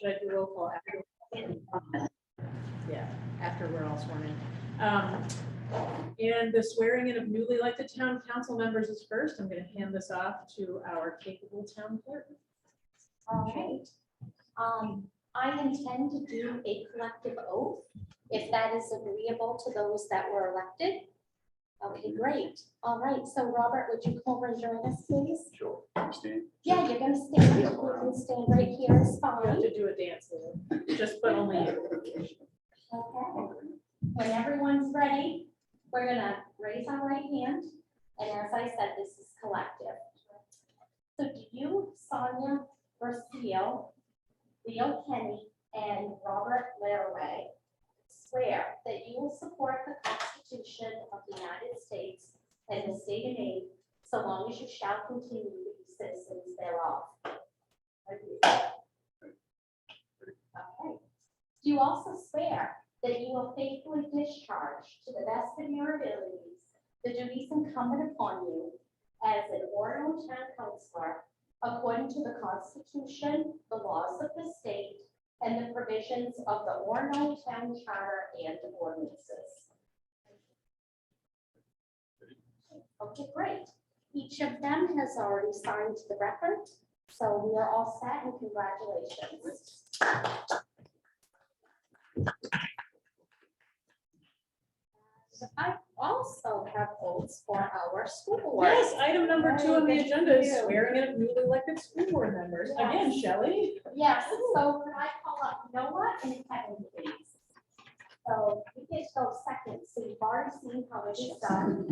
Should I do roll call after? Yeah, after we're all sworn in. And the swearing in of newly elected town council members is first. I'm going to hand this off to our capable town clerk. All right. I intend to do a collective oath, if that is agreeable to those that were elected. Okay, great. All right, so Robert, would you come over and join us, please? Sure. Stand. Yeah, you're gonna stand. You can stand right here, it's You have fine. to do a dance, Lou. Just but only you. Okay. When everyone's ready, we're gonna raise our right hand, and as I said, this is collective. So do you, Sonia Garcia, Leo Kenny, and Robert Laraway swear that you will support the Constitution of the United States and the state of Maine, so long as you shall continue to be citizens thereof? Okay. Do you also swear that you will faithfully discharge, to the best of your abilities, the duties incumbent upon you as an Orono town councillor, according to the Constitution, the laws of the state, and the provisions of the Orono Town Charter and ordinances? Okay, great. Each of them has already signed the record, so we are all set, and congratulations. I also have oaths for our school board. Yes, item number 2 on the Thank agenda is you. swearing in of newly elected school board members. Again, Shelley. Yes, so could I call up Noah and Kevin, please? So we get to go second, so you've already seen how it is done.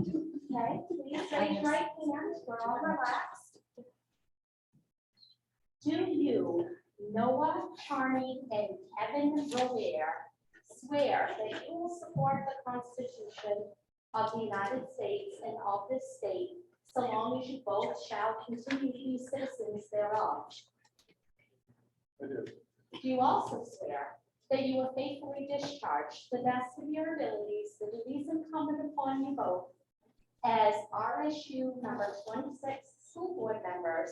Okay, please raise your right hand, we're all relaxed. Do you, Noah Charney and Kevin Rovier, swear that you will support the Constitution of the United States and of this state, so long as you both shall continue to be citizens thereof? I do. Do you also swear that you will faithfully discharge, to the best of your abilities, the duties incumbent upon you both as RSU number 26 school board members,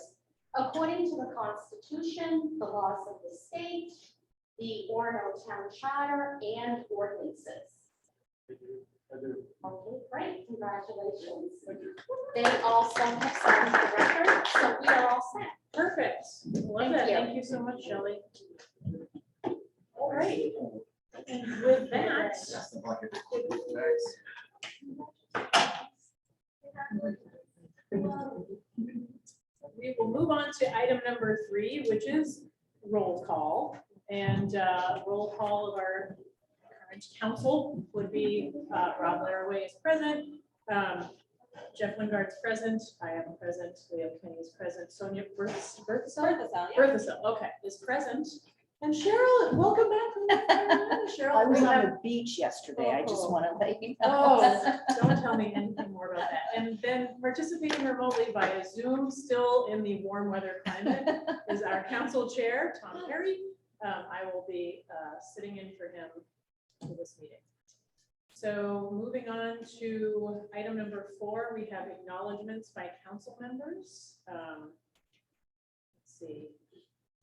according to the Constitution, the laws of the state, the Orono Town Charter, and ordinances? I do. I do. Okay, great, congratulations. Thank you. They also have signed the record, so we are all set. Perfect. Love Thank that. you. Thank you so much, Shelley. All right. And with that, That's the bucket. we will move on to item number 3, which is roll call. And roll call of our current council would be Rob Laraway is present, Jeff Wingard's present, I am present, Leo Kenny is present, Sonia Berthasell, okay, is present. And Cheryl, welcome back from North Carolina. Cheryl, I was we on have- the beach yesterday. I just Oh. want to let you know. Oh, don't tell me anything more about that. And then participating remotely via Zoom, still in the warm weather climate, is our council chair, Tom Perry. I will be sitting in for him for this meeting. So moving on to item number 4, we have acknowledgements by council members. Let's see.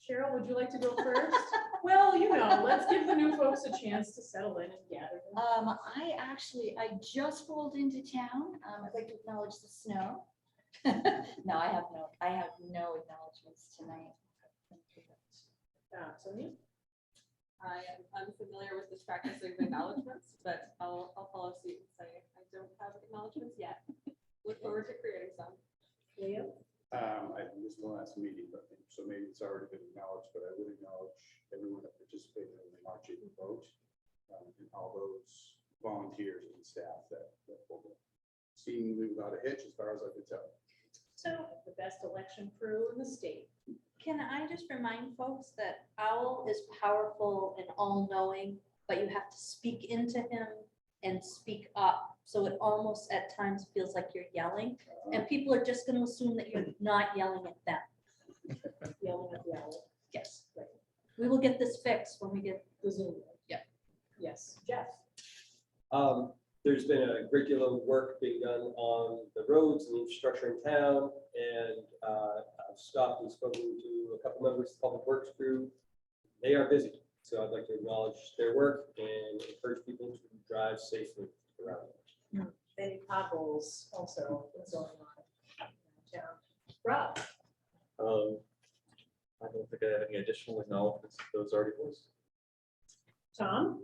Cheryl, would you like to go first? Well, you know, let's give the new folks a chance to settle in and gather. I just rolled into town. I'd like to acknowledge the snow. No, I have no acknowledgements tonight. Sonia? I am unfamiliar with this practice of acknowledgements, but I'll follow suit and say I don't have acknowledgements yet. Look forward to creating some. Leo? I missed the last meeting, but so maybe it's already been acknowledged, but I would acknowledge everyone that participated in the March 8th vote, and all those volunteers and staff that pulled it seemingly without a hitch, as far as I could tell. So the best election crew in the state. Can I just remind folks that Owl is powerful and all-knowing, but you have to speak into him and speak up. So it almost at times feels like you're yelling, and people are just going to assume that you're not yelling at them. Yelling at the owl. Yes, right. We will get this fixed when we get The Zoom. Yeah. Yes, Jeff. There's been a great deal of work being done on the roads and the infrastructure in town, and I've stopped and spoken to a couple members of the public works crew. they are busy. So I'd like to acknowledge their work and encourage people to drive safely around. Many potholes also going on in town. Rob? I don't think I have any additional acknowledgements to those articles. Tom?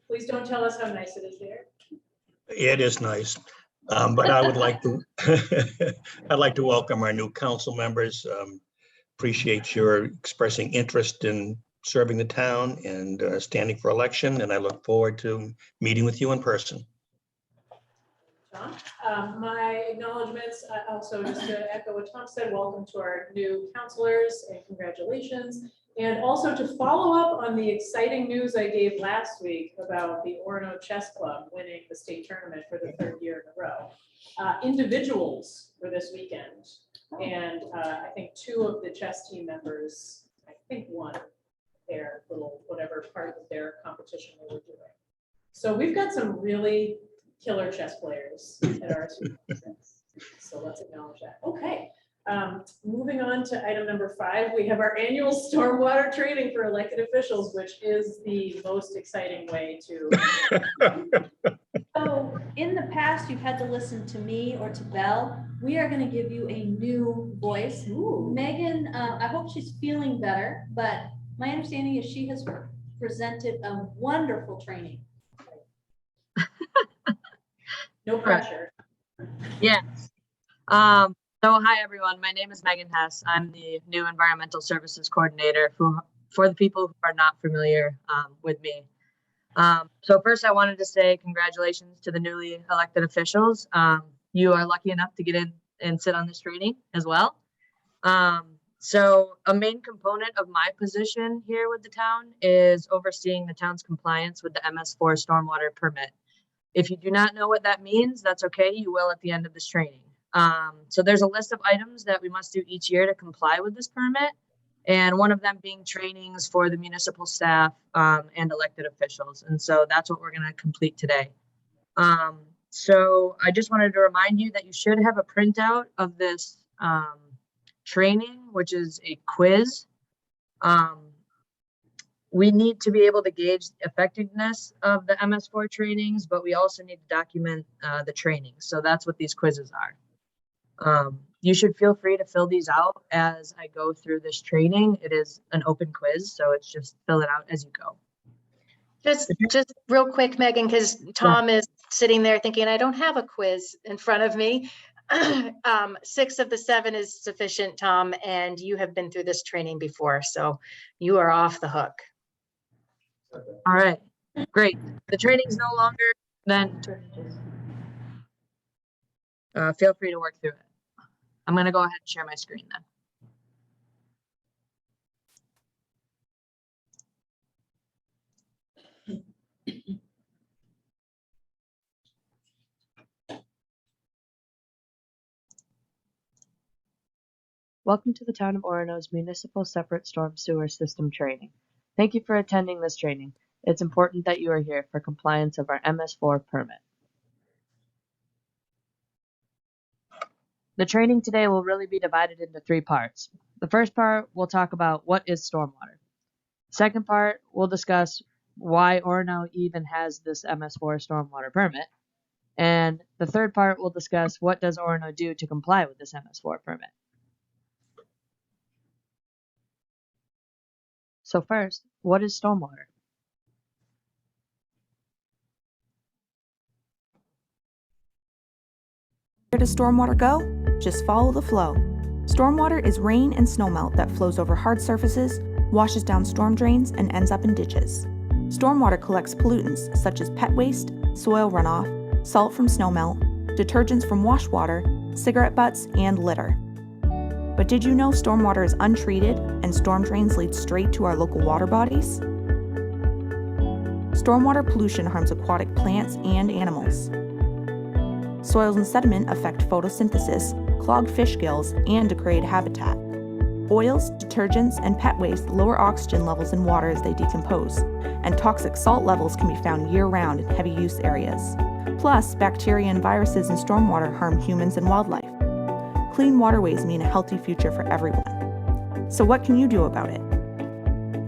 Please don't tell us how nice it is there. It is nice, but I would like to, I'd like to welcome our new council members. Appreciate your expressing interest in serving the town and standing for election, and I look forward to meeting with you in person. John? My acknowledgements, also just to echo what Tom said, welcome to our new counselors and congratulations. And also to follow up on the exciting news I gave last week about the Orono Chess Club winning the state tournament for the 3rd year in a row. Individuals for this weekend. And I think 2 of the chess team members, I think, won their little, whatever part of their competition they were doing. So we've got some really killer chess players at our school. So let's acknowledge that. Okay. Moving on to item number 5, we have our annual stormwater training for elected officials, which is the most exciting way to. So in the past, you've had to listen to me or to Belle. We are gonna give you a new voice. Megan, I hope she's feeling better, but my understanding is she has presented a wonderful training. No pressure. Yes. So hi, everyone. My name is Megan Hess. I'm the new Environmental Services Coordinator for the people who are not familiar with me. So first, I wanted to say congratulations to the newly elected officials. You are lucky enough to get in and sit on this training as well. So a main component of my position here with the town is overseeing the town's compliance with the MS4 stormwater permit. If you do not know what that means, that's okay. You will at the end of this training. So there's a list of items that we must do each year to comply with this permit. And one of them being trainings for the municipal staff and elected officials. And so that's what we're going to complete today. So I just wanted to remind you that you should have a printout of this training, which is a quiz. We need to be able to gauge the effectiveness of the MS4 trainings, but we also need to document the training. So that's what these quizzes are. You should feel free to fill these out as I go through this training. It is an open quiz, so it's just fill it out as you go. Just real quick, Megan, because Tom is sitting there thinking, I don't have a quiz in front of me. 6 of the 7 is sufficient, Tom, and you have been through this training before, so you are off the hook. All right, great. The training is no longer than 2 inches. Feel free to work through it. I'm going to go ahead and share my screen then. Welcome to the Town of Orono's Municipal Separate Storm Sewer System Training. Thank you for attending this training. It's important that you are here for compliance of our MS4 permit. The training today will really be divided into 3 parts. The first part, we'll talk about what is stormwater. Second part, we'll discuss why Orono even has this MS4 stormwater permit. And the third part, we'll discuss what does Orono do to comply with this MS4 permit. So first, what is stormwater? Where does stormwater go? Just follow the flow. Stormwater is rain and snowmelt that flows over hard surfaces, washes down storm drains, and ends up in ditches. Stormwater collects pollutants such as pet waste, soil runoff, salt from snowmelt, detergents from wash water, cigarette butts, and litter. But did you know stormwater is untreated and storm drains lead straight to our local water bodies? Stormwater pollution harms aquatic plants and animals. Soils and sediment affect photosynthesis, clog fish gills, and degrade habitat. Oils, detergents, and pet waste lower oxygen levels in water as they decompose, and toxic salt levels can be found year-round in heavy use areas. Plus, bacteria and viruses in stormwater harm humans and wildlife. Clean waterways mean a healthy future for everyone. So what can you do about it?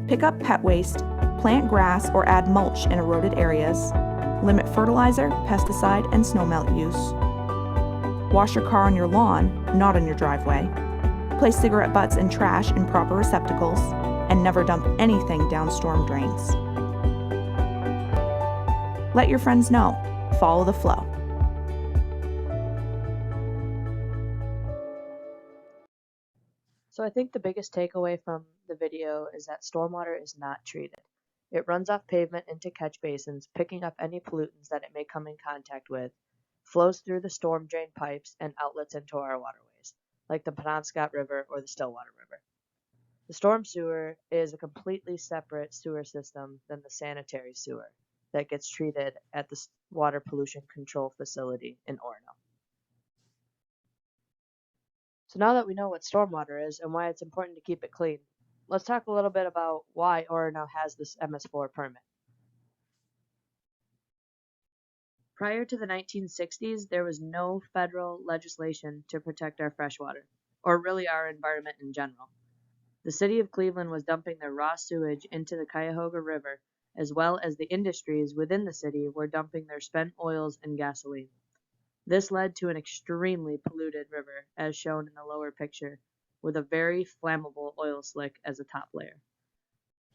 Pick up pet waste, plant grass or add mulch in eroded areas, limit fertilizer, pesticide, and snowmelt use. Wash your car on your lawn, not on your driveway. Place cigarette butts and trash in proper receptacles, and never dump anything down storm drains. Let your friends know. Follow the flow. So I think the biggest takeaway from the video is that stormwater is not treated. It runs off pavement into catch basins, picking up any pollutants that it may come in contact with, flows through the storm drain pipes and outlets into our waterways, like the Penobscot River or the Stillwater River. The storm sewer is a completely separate sewer system than the sanitary sewer that gets treated at the Water Pollution Control Facility in Orono. So now that we know what stormwater is and why it's important to keep it clean, let's talk a little bit about why Orono has this MS4 permit. Prior to the 1960s, there was no federal legislation to protect our freshwater, or really our environment in general. The city of Cleveland was dumping their raw sewage into the Cuyahoga River, as well as the industries within the city were dumping their spent oils and gasoline. This led to an extremely polluted river, as shown in the lower picture, with a very flammable oil slick as a top layer.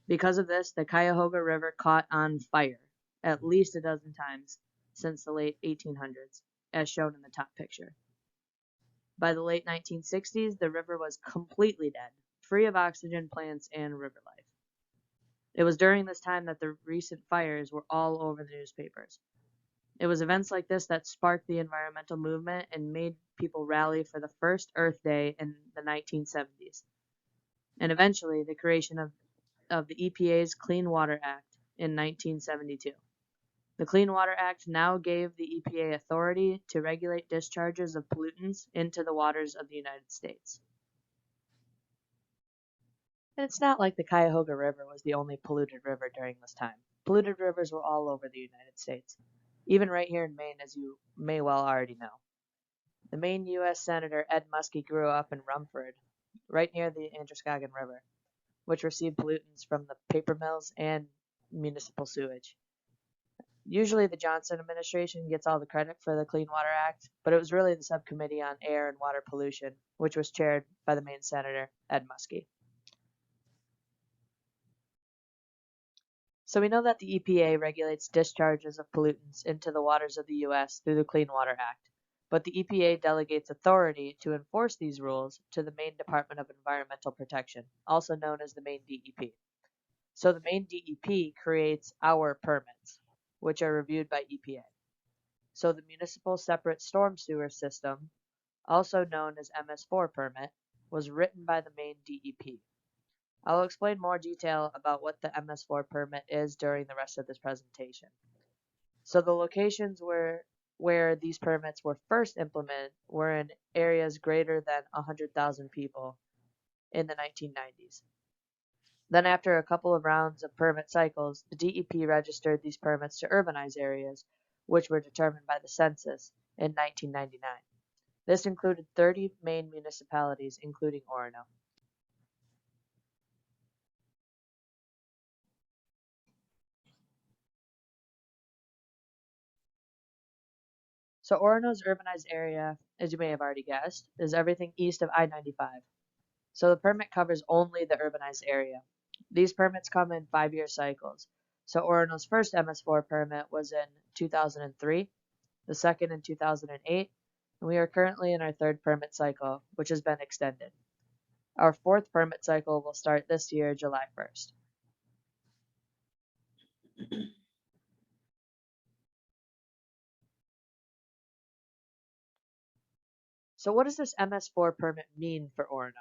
Because of this, the Cuyahoga River caught on fire at least a dozen times since the late 1800s, as shown in the top picture. By the late 1960s, the river was completely dead, free of oxygen plants and river life. It was during this time that the recent fires were all over the newspapers. It was events like this that sparked the environmental movement and made people rally for the first Earth Day in the 1970s, and eventually the creation of the EPA's Clean Water Act in 1972. The Clean Water Act now gave the EPA authority to regulate discharges of pollutants into the waters of the United States. And it's not like the Cuyahoga River was the only polluted river during this time. Polluted rivers were all over the United States, even right here in Maine, as you may well already know. The Maine U.S. Senator Ed Muskie grew up in Rumford, right near the Androscoggin River, which received pollutants from the paper mills and municipal sewage. Usually the Johnson administration gets all the credit for the Clean Water Act, but it was really the Subcommittee on Air and Water Pollution, which was chaired by the Maine Senator Ed Muskie. So we know that the EPA regulates discharges of pollutants into the waters of the U.S. through the Clean Water Act, but the EPA delegates authority to enforce these rules to the Maine Department of Environmental Protection, also known as the Maine DEP. So the Maine DEP creates our permits, which are reviewed by EPA. So the Municipal Separate Storm Sewer System, also known as MS4 permit, was written by the Maine DEP. I'll explain more detail about what the MS4 permit is during the rest of this presentation. So the locations where these permits were first implemented were in areas greater than 100,000 people in the 1990s. Then after a couple of rounds of permit cycles, the DEP registered these permits to urbanized areas, which were determined by the census in 1999. This included 30 Maine municipalities, including Orono. So Orono's urbanized area, as you may have already guessed, is everything east of I-95. So the permit covers only the urbanized area. These permits come in 5-year cycles. So Orono's first MS4 permit was in 2003, the second in 2008, and we are currently in our third permit cycle, which has been extended. Our fourth permit cycle will start this year, July 1st. So what does this MS4 permit mean for Orono?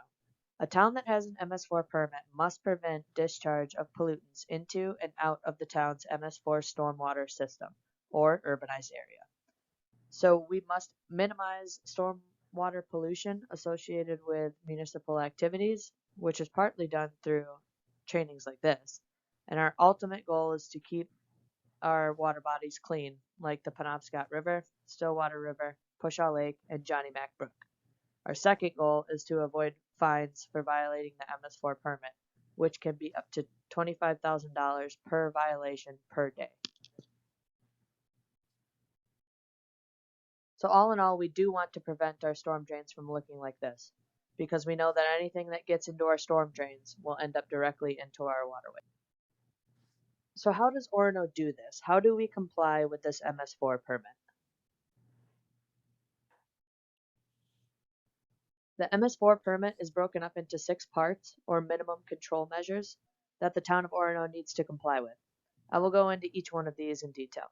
A town that has an MS4 permit must prevent discharge of pollutants into and out of the town's MS4 stormwater system or urbanized area. So we must minimize stormwater pollution associated with municipal activities, which is partly done through trainings like this. And our ultimate goal is to keep our water bodies clean, like the Penobscot River, Stillwater River, Pushaw Lake, and Johnny Mac Brook. Our second goal is to avoid fines for violating the MS4 permit, which can be up to $25,000 per violation per day. So all in all, we do want to prevent our storm drains from looking like this, because we know that anything that gets into our storm drains will end up directly into our waterway. So how does Orono do this? How do we comply with this MS4 permit? The MS4 permit is broken up into 6 parts, or minimum control measures, that the town of Orono needs to comply with. I will go into each one of these in detail.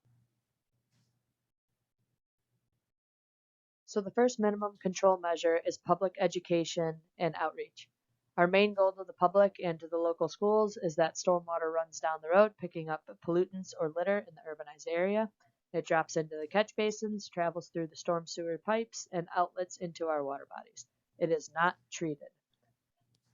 So the first minimum control measure is public education and outreach. Our main goal to the public and to the local schools is that stormwater runs down the road, picking up pollutants or litter in the urbanized area. It drops into the catch basins, travels through the storm sewer pipes, and outlets into our water bodies. It is not treated.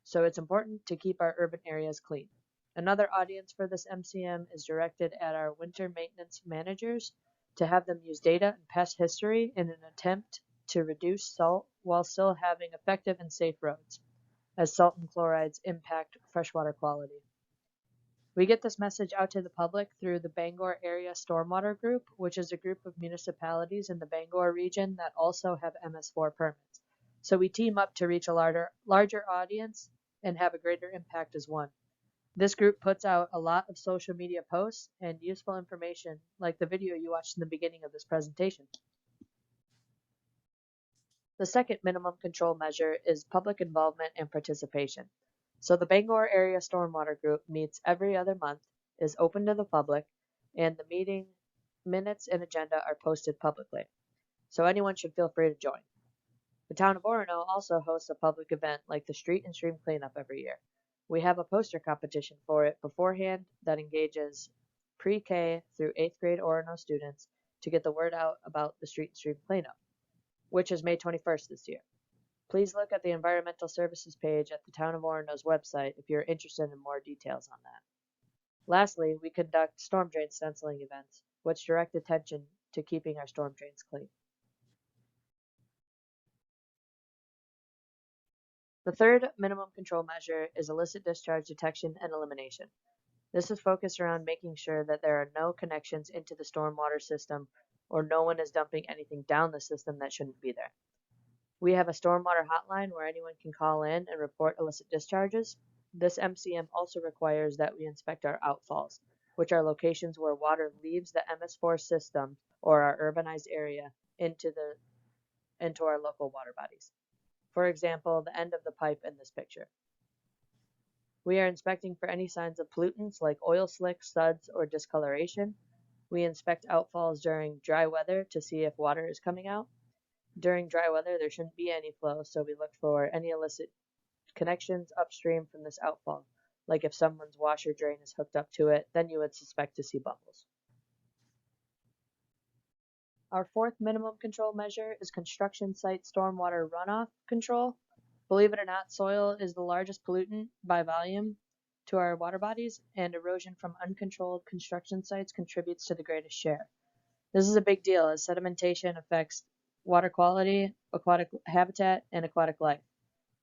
So it's important to keep our urban areas clean. Another audience for this MCM is directed at our winter maintenance managers to have them use data and past history in an attempt to reduce salt while still having effective and safe roads, as salt and chlorides impact freshwater quality. We get this message out to the public through the Bangor Area Stormwater Group, which is a group of municipalities in the Bangor region that also have MS4 permits. So we team up to reach a larger audience and have a greater impact as one. This group puts out a lot of social media posts and useful information like the video you watched in the beginning of this presentation. The second minimum control measure is public involvement and participation. So the Bangor Area Stormwater Group meets every other month, is open to the public, and the meeting minutes and agenda are posted publicly. So anyone should feel free to join. The town of Orono also hosts a public event like the Street and Stream Cleanup every year. We have a poster competition for it beforehand that engages pre-K through 8th grade Orono students to get the word out about the Street and Stream Cleanup, which is May 21st this year. Please look at the Environmental Services page at the Town of Orono's website if you're interested in more details on that. Lastly, we conduct storm drain stenciling events, which direct attention to keeping our storm drains clean. The third minimum control measure is illicit discharge detection and elimination. This is focused around making sure that there are no connections into the stormwater system or no one is dumping anything down the system that shouldn't be there. We have a stormwater hotline where anyone can call in and report illicit discharges. This MCM also requires that we inspect our outfalls, which are locations where water leaves the MS4 system or our urbanized area into our local water bodies. For example, the end of the pipe in this picture. We are inspecting for any signs of pollutants like oil slicks, suds, or discoloration. We inspect outfalls during dry weather to see if water is coming out. During dry weather, there shouldn't be any flow, so we look for any illicit connections upstream from this outfall. Like if someone's washer drain is hooked up to it, then you would suspect to see bubbles. Our fourth minimum control measure is construction site stormwater runoff control. Believe it or not, soil is the largest pollutant by volume to our water bodies, and erosion from uncontrolled construction sites contributes to the greatest share. This is a big deal as sedimentation affects water quality, aquatic habitat, and aquatic life.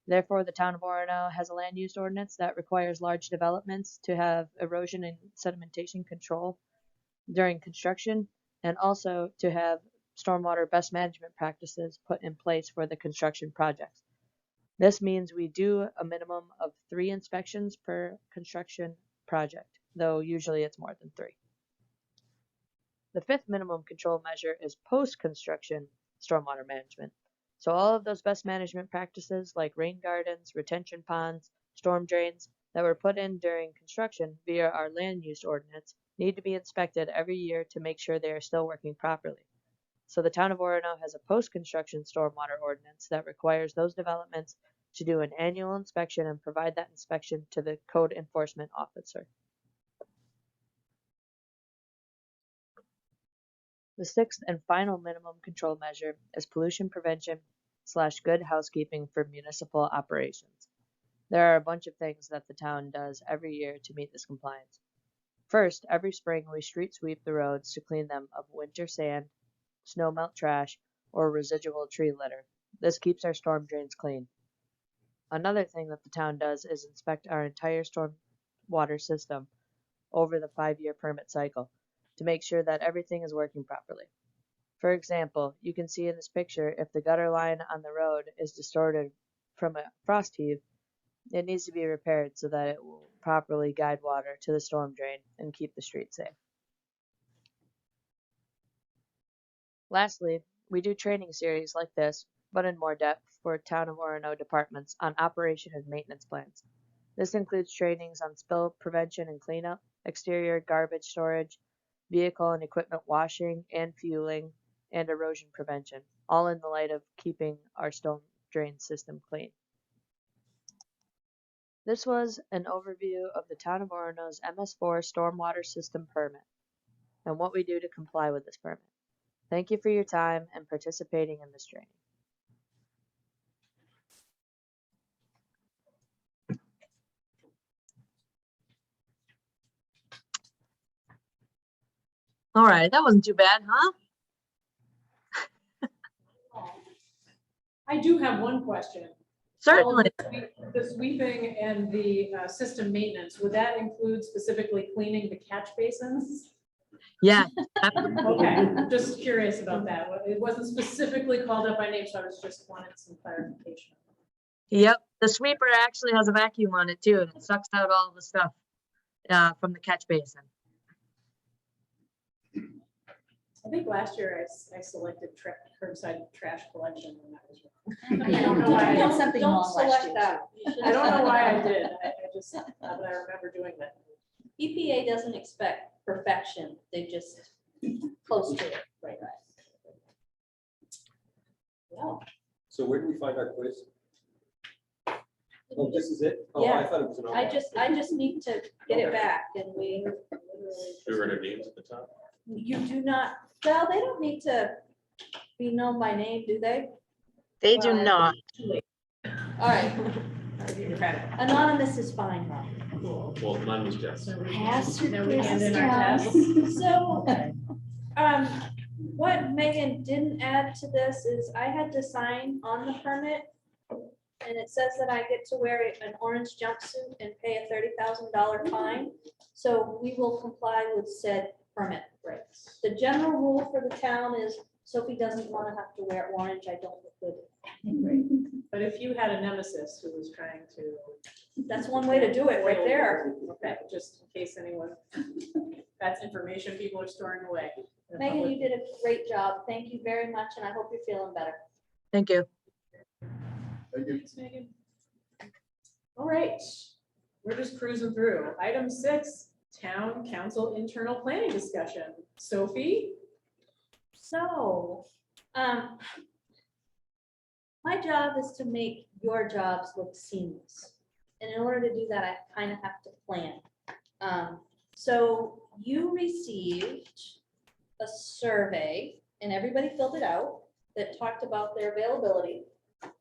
Therefore, the town of Orono has a land use ordinance that requires large developments to have erosion and sedimentation control during construction, and also to have stormwater best management practices put in place for the construction projects. This means we do a minimum of 3 inspections per construction project, though usually it's more than 3. The fifth minimum control measure is post-construction stormwater management. So all of those best management practices like rain gardens, retention ponds, storm drains that were put in during construction via our land use ordinance need to be inspected every year to make sure they are still working properly. So the town of Orono has a post-construction stormwater ordinance that requires those developments to do an annual inspection and provide that inspection to the code enforcement officer. The sixth and final minimum control measure is pollution prevention / good housekeeping for municipal operations. There are a bunch of things that the town does every year to meet this compliance. First, every spring we street sweep the roads to clean them of winter sand, snowmelt trash, or residual tree litter. This keeps our storm drains clean. Another thing that the town does is inspect our entire storm water system over the 5-year permit cycle to make sure that everything is working properly. For example, you can see in this picture if the gutter line on the road is distorted from a frost heave, it needs to be repaired so that it will properly guide water to the storm drain and keep the street safe. Lastly, we do training series like this, but in more depth for Town of Orono departments on operation and maintenance plans. This includes trainings on spill prevention and cleanup, exterior garbage storage, vehicle and equipment washing and fueling, and erosion prevention, all in the light of keeping our storm drain system clean. This was an overview of the Town of Orono's MS4 stormwater system permit and what we do to comply with this permit. Thank you for your time and participating in this training. All right, that wasn't too bad, huh? I do have one question. Certainly. The sweeping and the system maintenance, would that include specifically cleaning the catch basins? Yeah. Okay, just curious about that. It wasn't specifically called up by name, so I was just wanted some clarification. Yep. The sweeper actually has a vacuum on it too, and it sucks out all the stuff from the catch basin. I think last year I selected curbside trash collection and that was wrong. Yeah, I don't know why I did did. something Don't wrong last select year. that. You should I don't know select why I that. did. I just, but I remember doing that. EPA doesn't expect perfection, they just close to it. Right. Yeah. So where do we find our quiz? Oh, this is it? Oh, Yeah. I thought it was an. I just need to get it back and we We were their names at the top. you do not, well, they don't need to be known by name, do they? They do Well, not. All right, I'll give you credit. anonymous is fine, huh? Cool. Well, mine was Jess. So we Pass can, your now we hand in quizzes our down. tests. So, what Megan didn't add to this is I had to sign on the permit. And it says that I get to wear an orange jumpsuit and pay a $30,000 fine. So we will comply with said permit. Right. The general rule for the town is Sophie doesn't want to have to wear orange. I don't look good. But if you had a nemesis who was trying to. That's one way to do it right there. Okay, just in case anyone, that's information people are storing away. Megan, you did a great job. Thank you very much. And I hope you're feeling better. Thank you. Thank you. Thanks, Megan. All right, we're just cruising through. Item 6, town council internal planning discussion. Sophie? So, my job is to make your jobs look seamless. And in order to do that, I kind of have to plan. So you received a survey and everybody filled it out that talked about their availability.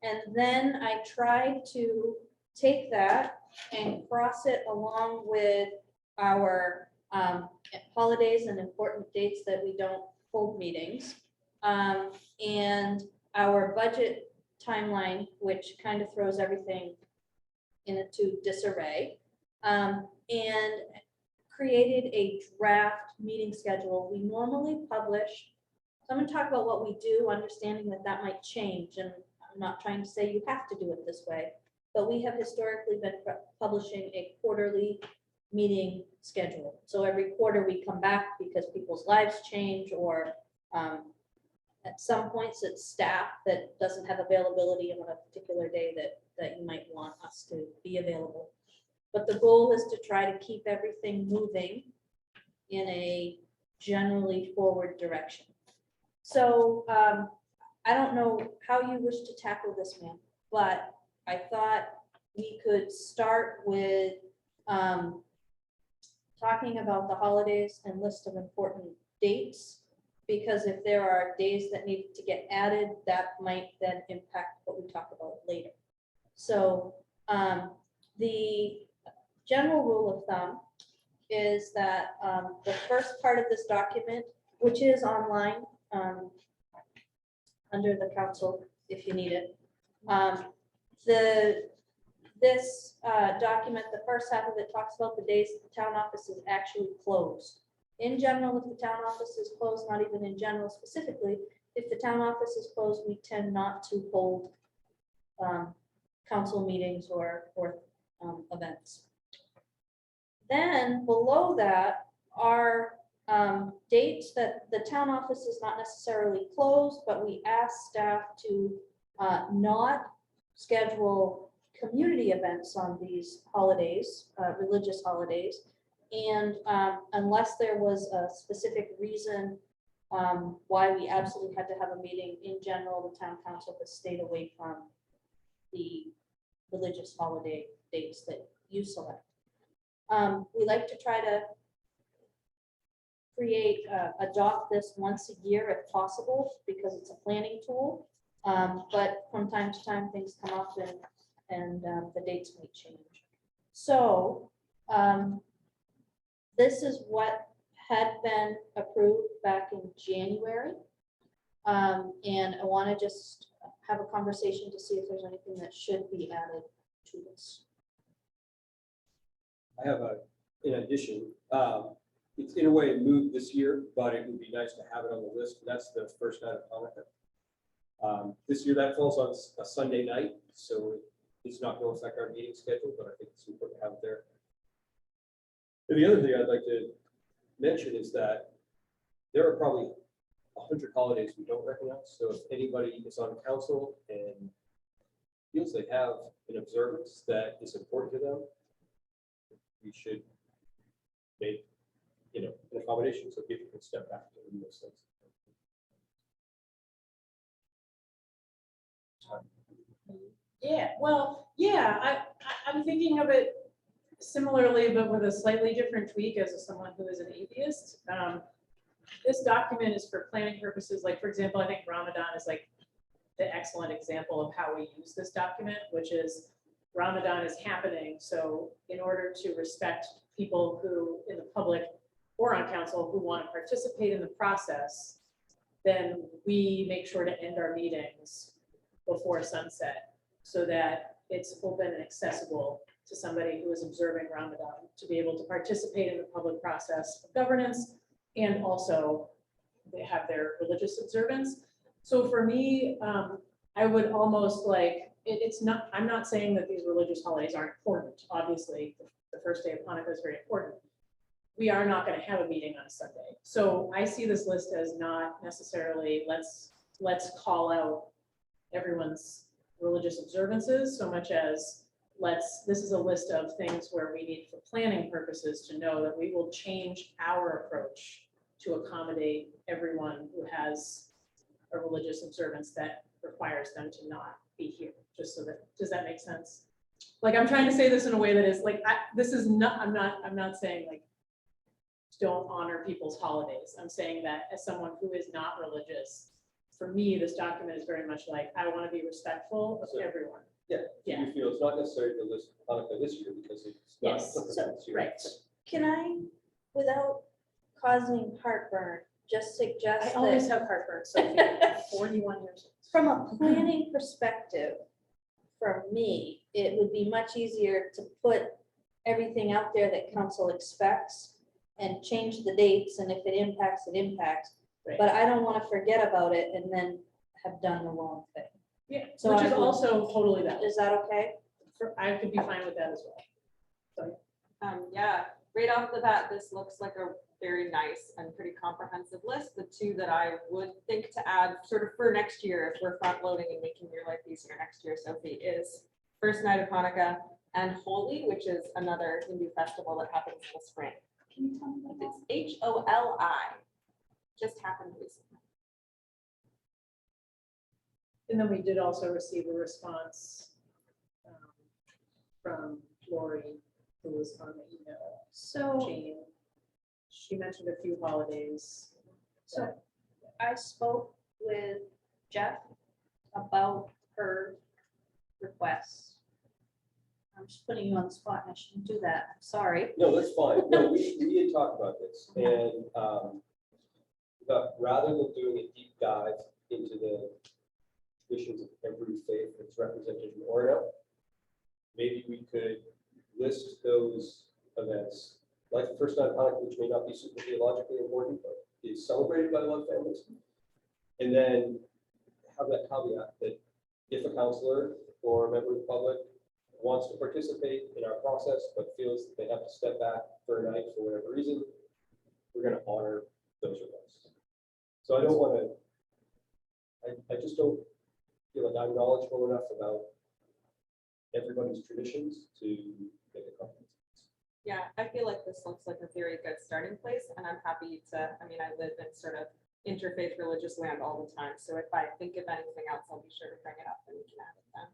And then I tried to take that and cross it along with our holidays and important dates that we don't hold meetings. And our budget timeline, which kind of throws everything into disarray. And created a draft meeting schedule. We normally publish. So I'm going to talk about what we do, understanding that that might change. And I'm not trying to say you have to do it this way, but we have historically been publishing a quarterly meeting schedule. So every quarter we come back because people's lives change, or at some points it's staff that doesn't have availability on a particular day that you might want us to be available. But the goal is to try to keep everything moving in a generally forward direction. So I don't know how you wish to tackle this, ma'am, but I thought we could start with talking about the holidays and list of important dates, because if there are days that need to get added, that might then impact what we talk about later. So the general rule of thumb is that the first part of this document, which is online under the council if you need it, the this document, the first half of it talks about the days that the town office is actually closed. In general, if the town office is closed, not even in general specifically, if the town office is closed, we tend not to hold council meetings or events. Then below that are dates that the town office is not necessarily closed, but we ask staff to not schedule community events on these holidays, religious holidays. And unless there was a specific reason why we absolutely had to have a meeting, in general, the town council has stayed away from the religious holiday dates that you select. We like to try to adopt this once a year if possible, because it's a planning tool. But from time to time, things come up and the dates may change. So this is what had been approved back in January. And I want to just have a conversation to see if there's anything that should be added to this. I have in addition, it's in a way moved this year, but it would be nice to have it on the list. That's the first night of Hanukkah. This year that falls on a Sunday night, so it's not going to affect our meeting schedule, but I think it's important to have it there. And the other thing I'd like to mention is that there are probably 100 holidays we don't recognize. So if anybody is on council and feels they have an observance that is important to them, we should make, an accommodation so people can step back in those things. Yeah, well, yeah, I'm thinking of it similarly, but with a slightly different tweak as someone who is an atheist. This document is for planning purposes. Like, for example, I think Ramadan is like the excellent example of how we use this document, which is Ramadan is happening. So in order to respect people who in the public or on council who want to participate in the process, then we make sure to end our meetings before sunset so that it's open and accessible to somebody who is observing Ramadan to be able to participate in the public process of governance and also they have their religious observance. So for me, I would almost like, I'm not saying that these religious holidays aren't important. Obviously, the first day of Hanukkah is very important. We are not going to have a meeting on Sunday. So I see this list as not necessarily let's call out everyone's religious observances so much as this is a list of things where we need for planning purposes to know that we will change our approach to accommodate everyone who has a religious observance that requires them to not be here, just so that, does that make sense? Like, I'm trying to say this in a way that is like, I'm not saying like, don't honor people's holidays. I'm saying that as someone who is not religious, for me, this document is very much like, I want to be respectful of everyone. Yeah, Yeah. you feel it's not necessary to list Hanukkah this year because it's not. Yes, applicable this year. right. Can I, without causing heartburn, just suggest I always that have heartburn, Sophie, I'm 41 years old. from a planning perspective, for me, it would be much easier to put everything out there that council expects and change the dates, and if it impacts, it impacts. Right. But I don't want to forget about it and then have done the wrong thing. Yeah, So which I is would- also totally valid. Is that okay? I could be fine with that as well. Yeah, right off the bat, this looks like a very nice and pretty comprehensive list. The two that I would think to add sort of for next year, if we're front loading and making your life easier next year, Sophie, is first night of Hanukkah and Holi, which is another Hindu festival that happens in the spring. Can you tell me what it's H-O-L-I? Just happened recently. And then we did also receive a response from Lori, who was on the email So chain. She mentioned a few holidays. So I spoke with Jeff about her requests. I'm just putting you on the spot and I shouldn't do that. I'm sorry. No, that's fine. No, we had talked about this and but rather than doing a deep dive into the traditions of every faith that's represented in Orono, maybe we could list those events, like the first night of Hanukkah, which may not be super theologically important, but is celebrated by a lot of families. And then have that caveat that if a counselor or a member of the public wants to participate in our process, but feels that they have to step back for a night for whatever reason, we're going to honor those requests. So I don't want to, I just don't feel like I'm knowledgeable enough about everybody's traditions to make a comment. Yeah, I feel like this looks like a very good starting place, and I'm happy to, I mean, I live in sort of interfaith religious land all the time, so if I think of anything else, I'll be sure to bring it up and we can add it then.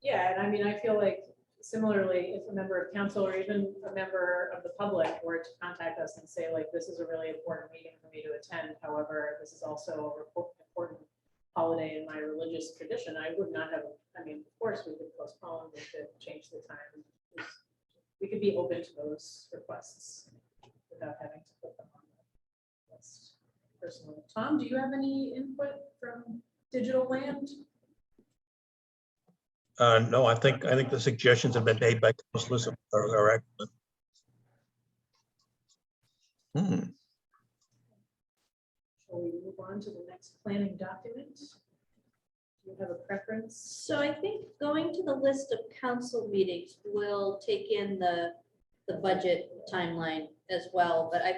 Yeah, and I mean, I feel like similarly, if a member of council or even a member of the public were to contact us and say like, this is a really important meeting for me to attend, however, this is also an important holiday in my religious tradition, I would not have, I mean, of course, we could postpone, we could change the time. We could be open to those requests without having to put them on the list personally. Tom, do you have any input from digital land? No, I think the suggestions have been made by councilors are excellent. Shall we move on to the next planning document? Do you have a preference? So I think going to the list of council meetings will take in the budget timeline as well, but I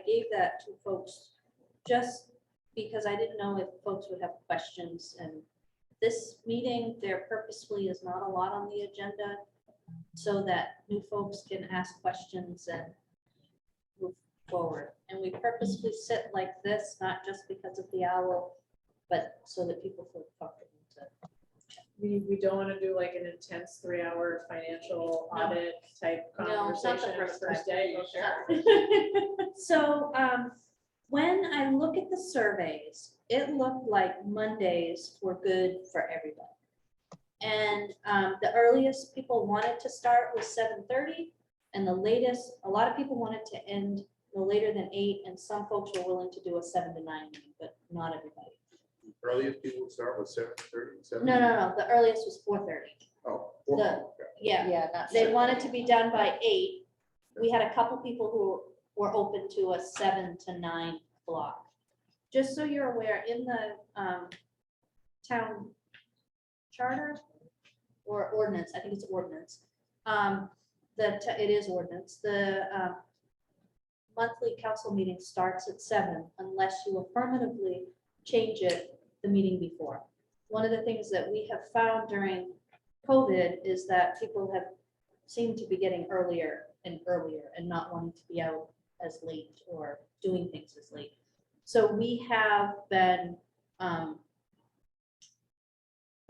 gave that to folks just because I didn't know if folks would have questions, and this meeting, there purposefully is not a lot on the agenda so that new folks can ask questions and move forward. And we purposefully sit like this, not just because of the owl, but so that people feel comfortable to. We don't want to do like an intense 3-hour financial No. audit type No, it's not the conversation first the first time. day. So when I look at the surveys, it looked like Mondays were good for everybody. And the earliest people wanted to start was 7:30, and the latest, a lot of people wanted to end no later than 8, and some folks were willing to do a 7 to 9, but not everybody. Earliest people start with 7:30. No, the earliest was 4:30. Oh. The- okay. Yeah, Yeah, not they sure. wanted to be done by 8. We had a couple people who were open to a 7 to 9 block. Just so you're aware, in the town charter or ordinance, I think it's ordinance, it is ordinance, the monthly council meeting starts at 7 unless you affirmatively change it the meeting before. One of the things that we have found during COVID is that people have seemed to be getting earlier and earlier and not wanting to be out as late or doing things as late. So we have been the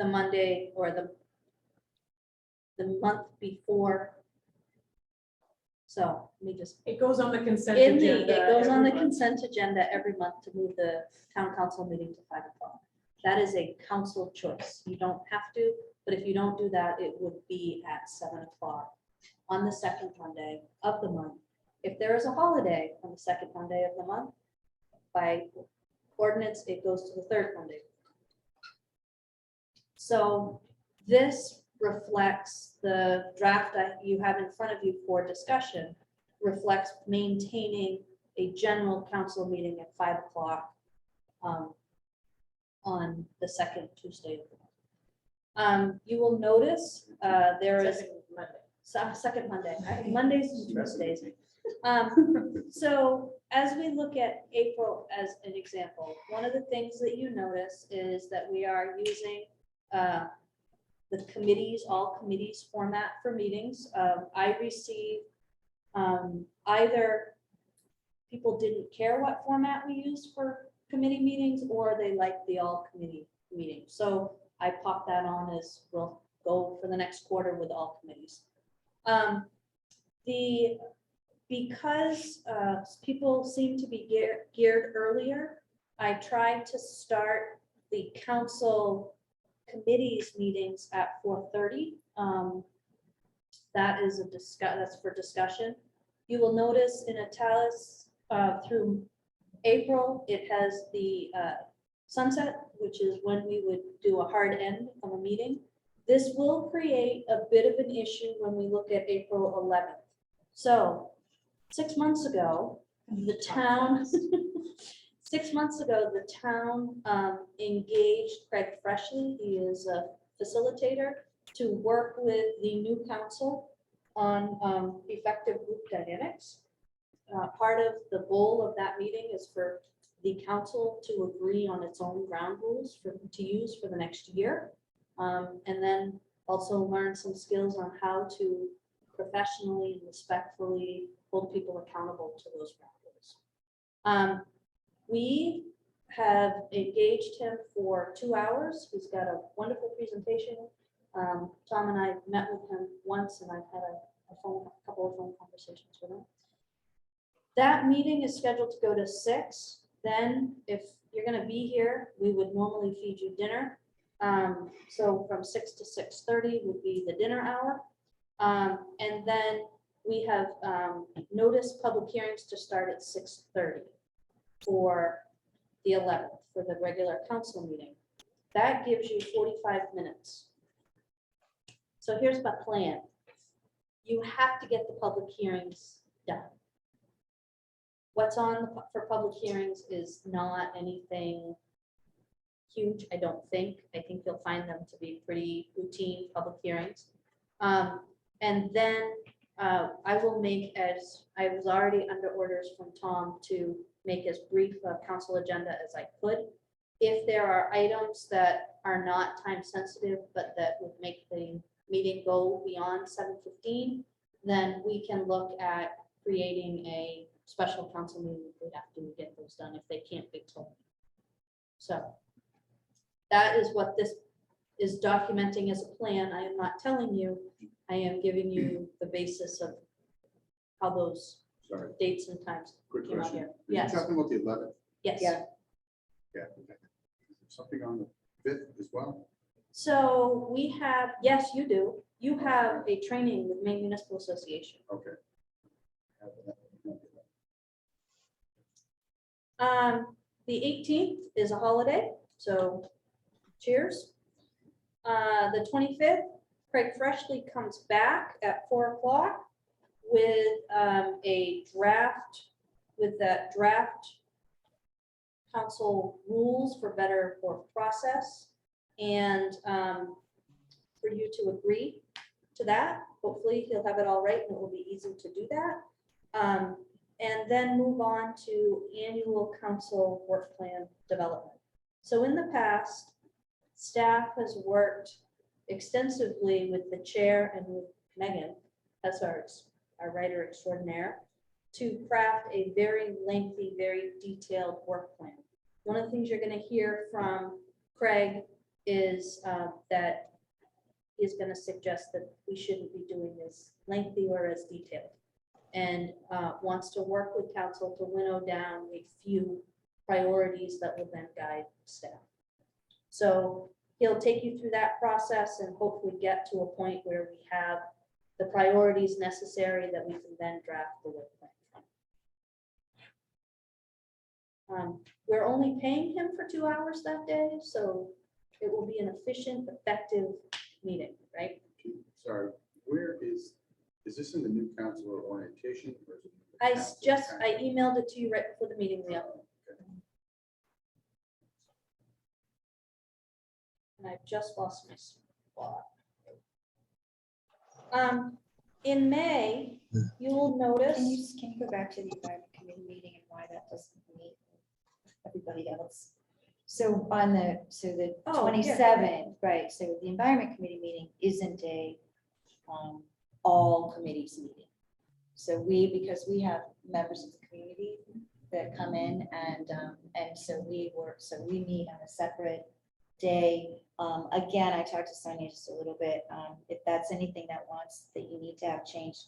Monday or the month before. So let me just, It goes on the consent it agenda. goes on the every month. consent agenda every month to move the town council meeting to 5 o'clock. That is a council choice. You don't have to, but if you don't do that, it would be at 7 o'clock on the second Monday of the month. If there is a holiday on the second Monday of the month, by ordinance, it goes to the third Monday. So this reflects the draft that you have in front of you for discussion, reflects maintaining a general council meeting at 5 o'clock on the second Tuesday of the month. You will notice there is second Monday, Mondays and Tuesdays. So as we look at April as an example, one of the things that you notice is that we are using the committees, all committees format for meetings. I receive either people didn't care what format we used for committee meetings or they liked the all committee meeting. So I popped that on as we'll go for the next quarter with all committees. Because people seem to be geared earlier, I tried to start the council committees meetings at 4:30. That is that's for discussion. You will notice in italics through April, it has the sunset, which is when we would do a hard end of a meeting. This will create a bit of an issue when we look at April 11th. So 6 months ago, the town, 6 months ago, the town engaged Craig Freshley, he is a facilitator, to work with the new council on effective group dynamics. Part of the goal of that meeting is for the council to agree on its own ground rules to use for the next year. And then also learn some skills on how to professionally and respectfully hold people accountable to those ground rules. We have engaged him for 2 hours. He's got a wonderful presentation. Tom and I met with him once, and I've had a couple of phone conversations with him. That meeting is scheduled to go to 6. Then if you're gonna be here, we would normally feed you dinner. So from 6 to 6:30 would be the dinner hour. And then we have noticed public hearings to start at 6:30 for the 11th, for the regular council meeting. That gives you 45 minutes. So here's my plan. You have to get the public hearings done. What's on for public hearings is not anything huge, I don't think. I think you'll find them to be pretty routine public hearings. And then I will make, as I was already under orders from Tom, to make as brief a council agenda as I could. If there are items that are not time sensitive, but that would make the meeting go beyond 7:15, then we can look at creating a special council meeting if we have to get those done, if they can't be told. So that is what this is documenting as a plan. I am not telling you, I am giving you the basis of how those Sorry, dates and times quick came out question. here. Are you Yes, talking about the 11th? yes. Yeah. Yeah. Is there something on the 5th as well? So we have, yes, you do. You have a training with Maine Municipal Association. Okay. The 18th is a holiday, so cheers. The 25th, Craig Freshley comes back at 4 o'clock with a draft, with that draft council rules for better work process, and for you to agree to that. Hopefully he'll have it all right and it will be easy to do that. And then move on to annual council work plan development. So in the past, staff has worked extensively with the chair and with Megan, as our writer extraordinaire, to craft a very lengthy, very detailed work plan. One of the things you're going to hear from Craig is that he's going to suggest that we shouldn't be doing this lengthy or as detailed, and wants to work with council to winnow down a few priorities that will then guide staff. So he'll take you through that process and hopefully get to a point where we have the priorities necessary that we can then draft the work plan from. We're only paying him for 2 hours that day, so it will be an efficient, effective meeting, right? Sorry, where is this in the new council orientation? Or is it in the council I emailed it to you right before the meeting, Leo. And I've just lost my spot. In May, you will notice. Can you go back to the environment committee meeting and why that doesn't meet everybody else? So on the, Oh, yeah. 27th, right, so the environment committee meeting isn't a all committees meeting. So because we have members of the community that come in and so we meet on a separate day. Again, I talked to Sonia just a little bit. If that's anything that you need to have changed,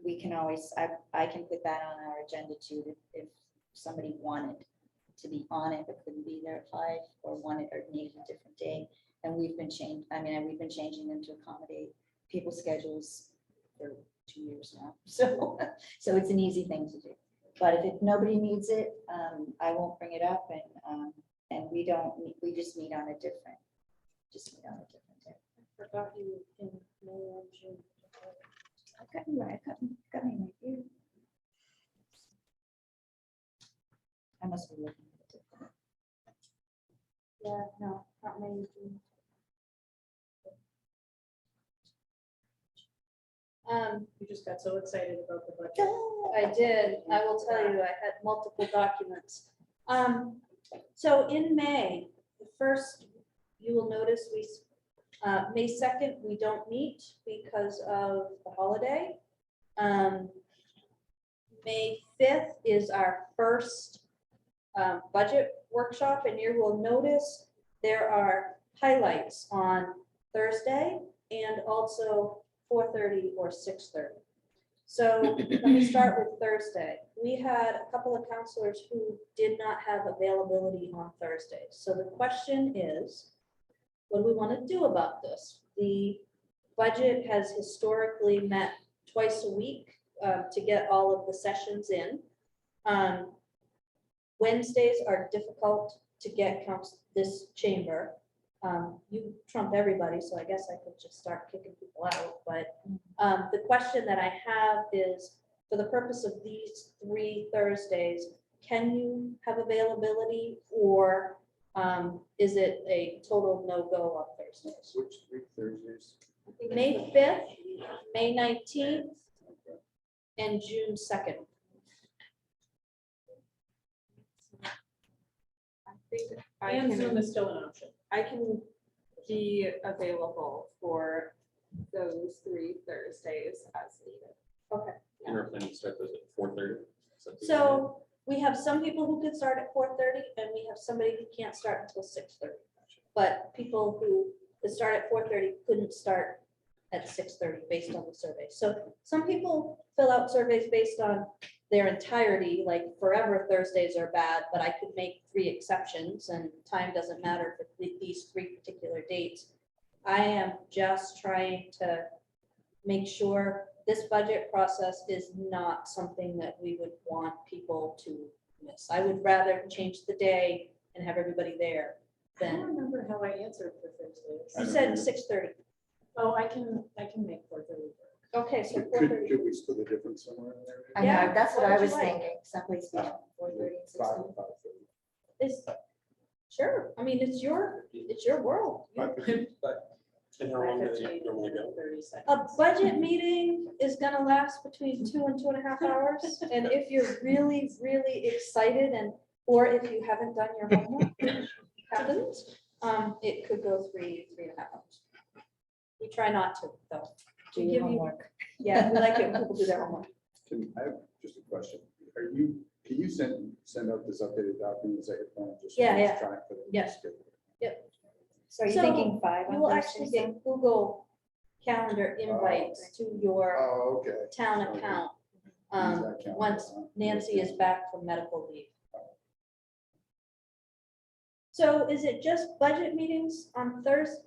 we can always, I can put that on our agenda too, if somebody wanted to be on it but couldn't be there at 5 or wanted or needed a different day. And we've been changing them to accommodate people's schedules for 2 years now. So it's an easy thing to do. But if nobody needs it, I won't bring it up, and we just meet on a different day. Forgot you in May or June. I've got you right, got me right here. I must be looking at it. Yeah, no, not May or June. You just got so excited about the budget. I did. I will tell you, I had multiple documents. So in May, the first, you will notice May 2nd, we don't meet because of the holiday. May 5th is our first budget workshop, and you will notice there are highlights on Thursday and also 4:30 or 6:30. So let me start with Thursday. We had a couple of counselors who did not have availability on Thursday. So the question is, what do we want to do about this? The budget has historically met twice a week to get all of the sessions in. Wednesdays are difficult to get this chamber. You trump everybody, so I guess I could just start kicking people out. But the question that I have is, for the purpose of these 3 Thursdays, can you have availability, or is it a total no-go on Thursdays? Which 3 Thursdays? May 5th, May 19th, and June 2nd. I think I And can. Zoom is still an option. I can be available for those 3 Thursdays as needed. Okay. And our planning start those at 4:30. So we have some people who could start at 4:30, and we have somebody who can't start until 6:30. But people who could start at 4:30 couldn't start at 6:30 based on the survey. So some people fill out surveys based on their entirety, like forever Thursdays are bad, but I could make 3 exceptions, and time doesn't matter for these 3 particular dates. I am just trying to make sure this budget process is not something that we would want people to miss. I would rather change the day and have everybody there I don't than, remember how I answered for Thursdays. you said 6:30. Oh, I can make 4:30 work. Okay, so Could 4:30. could we split a difference somewhere in there? I Yeah, know, that's what what I would you was like? thinking, someplace between 4:30 and 5 6:30. and 5:30. Is, sure, I mean, it's your world. You- 5:30. And how long do 5:15 they normally go? 30 seconds. A budget meeting is gonna last between 2 and 2.5 hours, and if you're really, really excited or if you haven't done your homework, which happens, it could go 3.5 hours. We try not to, though. Do We your give you, homework. yeah, we like it when people do their homework. I have just a question. Can you send out this updated document as a plan? Just Yeah, yeah. trying for the Yes. schedule? So are you So, thinking 5 You on will Thursday? actually get Google Calendar invites to your Oh, okay. town Okay. account Use that calendar, once huh? Nancy is back from medical leave. So is it just budget meetings on Thursday?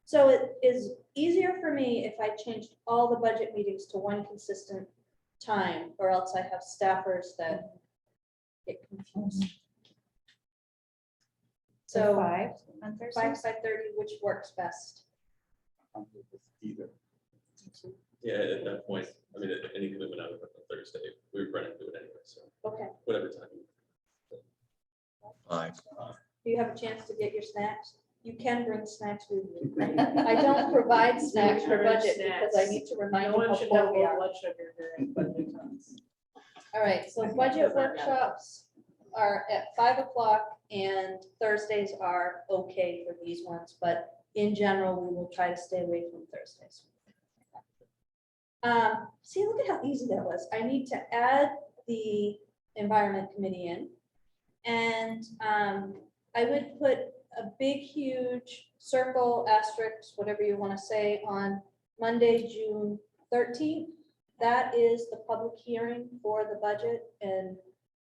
So it is easier for me if I changed all the budget meetings to one consistent time, or else I have staffers that get confused. So So 5 on Thursday? 5:30, which works best? I'm good with either. Yeah, at that point, I mean, any commitment I would put on Thursday, we would run into it anyway, so Okay. whatever time. 5. Do you have a chance to get your snacks? You can bring snacks with you. I don't provide snacks for budget because I need to remind No you one how should have poor we low are. blood sugar during budget times. All right, so budget workshops are at 5 o'clock, and Thursdays are okay for these ones, but in general, we will try to stay away from Thursdays. See, look at how easy that was. I need to add the environment committee in. And I would put a big, huge circle, asterisk, whatever you want to say, on Monday, June 13th. That is the public hearing for the budget, and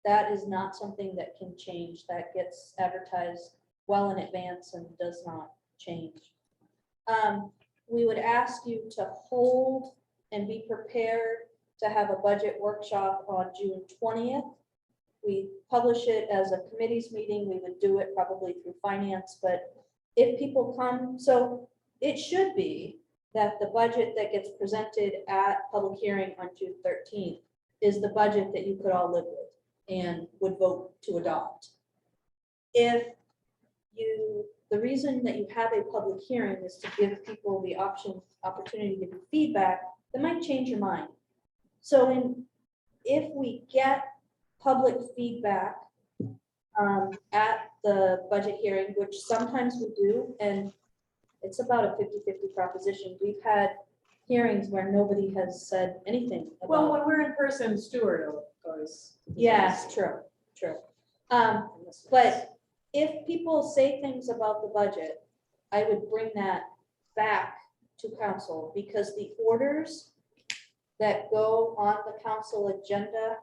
that is not something that can change. That gets advertised well in advance and does not change. We would ask you to hold and be prepared to have a budget workshop on June 20th. We publish it as a committee's meeting. We would do it probably through finance, but if people come, so it should be that the budget that gets presented at public hearing on June 13th is the budget that you could all live with and would vote to adopt. If the reason that you have a public hearing is to give people the opportunity to give feedback, that might change your mind. So if we get public feedback at the budget hearing, which sometimes we do, and it's about a 50-50 proposition. We've had hearings where nobody has said anything Well, about. when we're in person, Stuart goes. Yes, true. But if people say things about the budget, I would bring that back to council, because the orders that go on the council agenda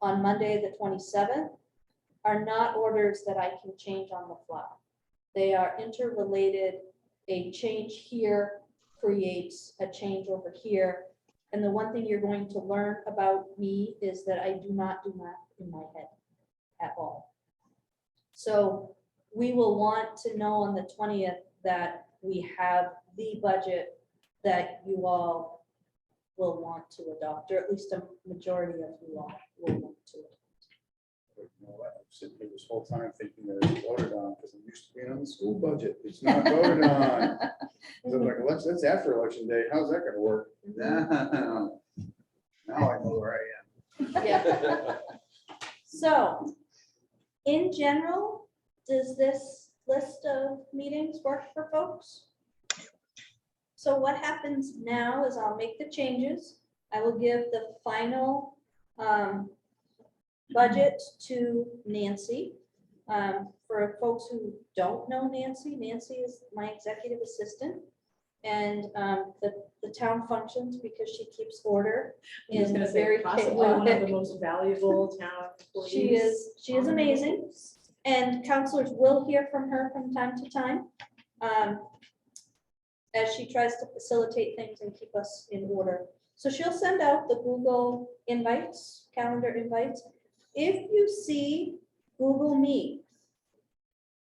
on Monday, the 27th, are not orders that I can change on the fly. They are interrelated. A change here creates a change over here. And the one thing you're going to learn about me is that I do not do math in my head at all. So we will want to know on the 20th that we have the budget that you all will want to adopt, or at least a majority of you all will want to adopt. You know what? I'm sitting here this whole time thinking that it's voted on, because I'm used to being on the school budget. It's not voted on. So I'm like, that's after election day. How's that gonna work? Now I know where I am. Yeah. So, in general, does this list of meetings work for folks? So what happens now is I'll make the changes. I will give the final budget to Nancy. For folks who don't know Nancy, Nancy is my executive assistant. And the town functions because she keeps order I was in gonna a say, very possibly one of the chaotic. most valuable town employees. She is amazing. And counselors will hear from her from time to time as she tries to facilitate things and keep us in order. So she'll send out the Google invites, calendar invites. If you see Google Meet,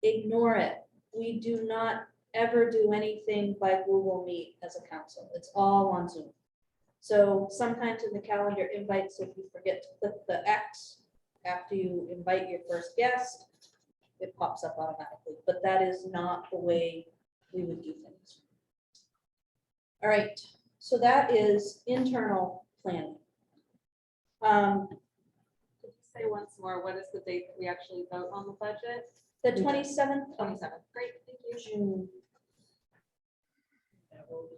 ignore it. We do not ever do anything by Google Meet as a council. It's all on Zoom. So sometimes in the calendar invites, if you forget to click the X after you invite your first guest, it pops up automatically, but that is not the way we would do things. All right, so that is internal planning. Say once more, what is the date that we actually vote on the budget? The 27th of 27th. Great, thank you. June. That will be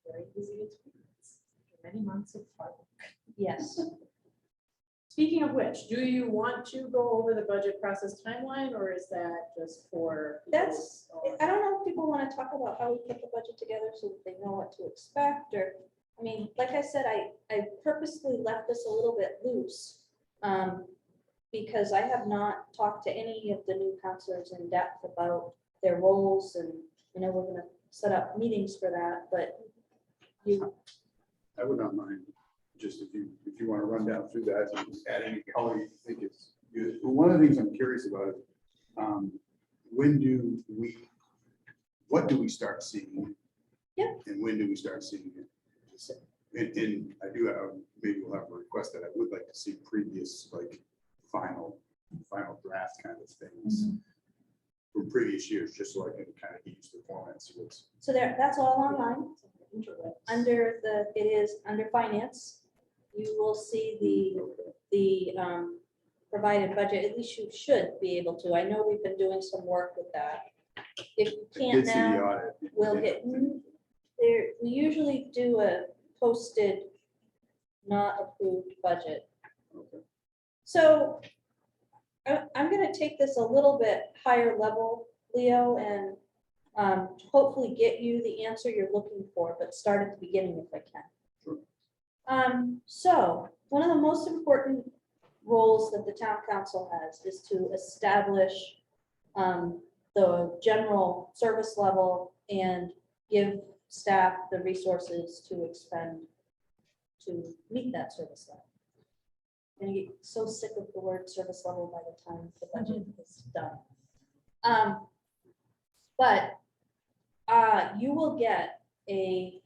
very easy to experience after many months of hard work. Yes. Speaking of which, do you want to go over the budget process timeline, or is that just for? That's, I don't know if people want to talk about how we put the budget together so that they know what to expect, or, I mean, like I said, I purposely left this a little bit loose because I have not talked to any of the new counselors in depth about their roles, and I know we're gonna set up meetings for that, but I would not mind, just if you want to run down through that and add any color you think is good. But one of the things I'm curious about is, what do we start seeing? Yeah. And when do we start seeing it? And I do have, maybe we'll have a request that I would like to see previous, like, final draft kind of things from previous years, just so I can kind of use the format and see what's. so there, that's all online. Under it is under finance. You will see the provided budget, at least you should be able to. I know we've been doing some work with that. If you can't now, we'll hit, there, we usually do a posted, not approved budget. Okay. So I'm gonna take this a little bit higher level, Leo, and hopefully get you the answer you're looking for, but start at the beginning if I can. Sure. So one of the most important roles that the town council has is to establish the general service level and give staff the resources to expend to meet that service level. I'm gonna get so sick of the word service level by the time the budget is done. But you will get a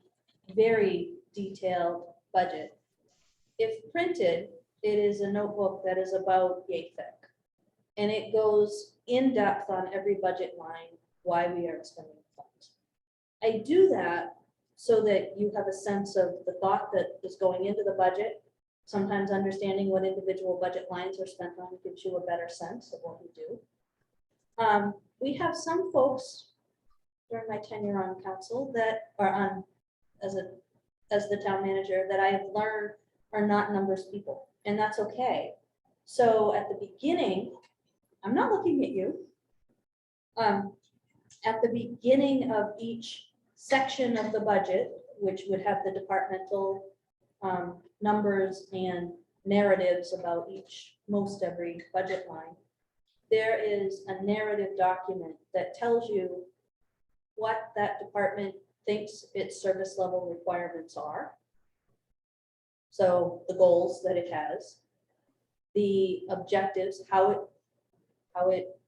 very detailed budget. If printed, it is a notebook that is about yay thick. And it goes in depth on every budget line, why we are expending funds. I do that so that you have a sense of the thought that is going into the budget. Sometimes understanding what individual budget lines are spent on gives you a better sense of what we do. We have some folks during my tenure on council that are on, as the town manager, that I have learned are not numbers people, and that's okay. So at the beginning, I'm not looking at you. At the beginning of each section of the budget, which would have the departmental numbers and narratives about most every budget line, there is a narrative document that tells you what that department thinks its service level requirements are. So the goals that it has, the objectives, how it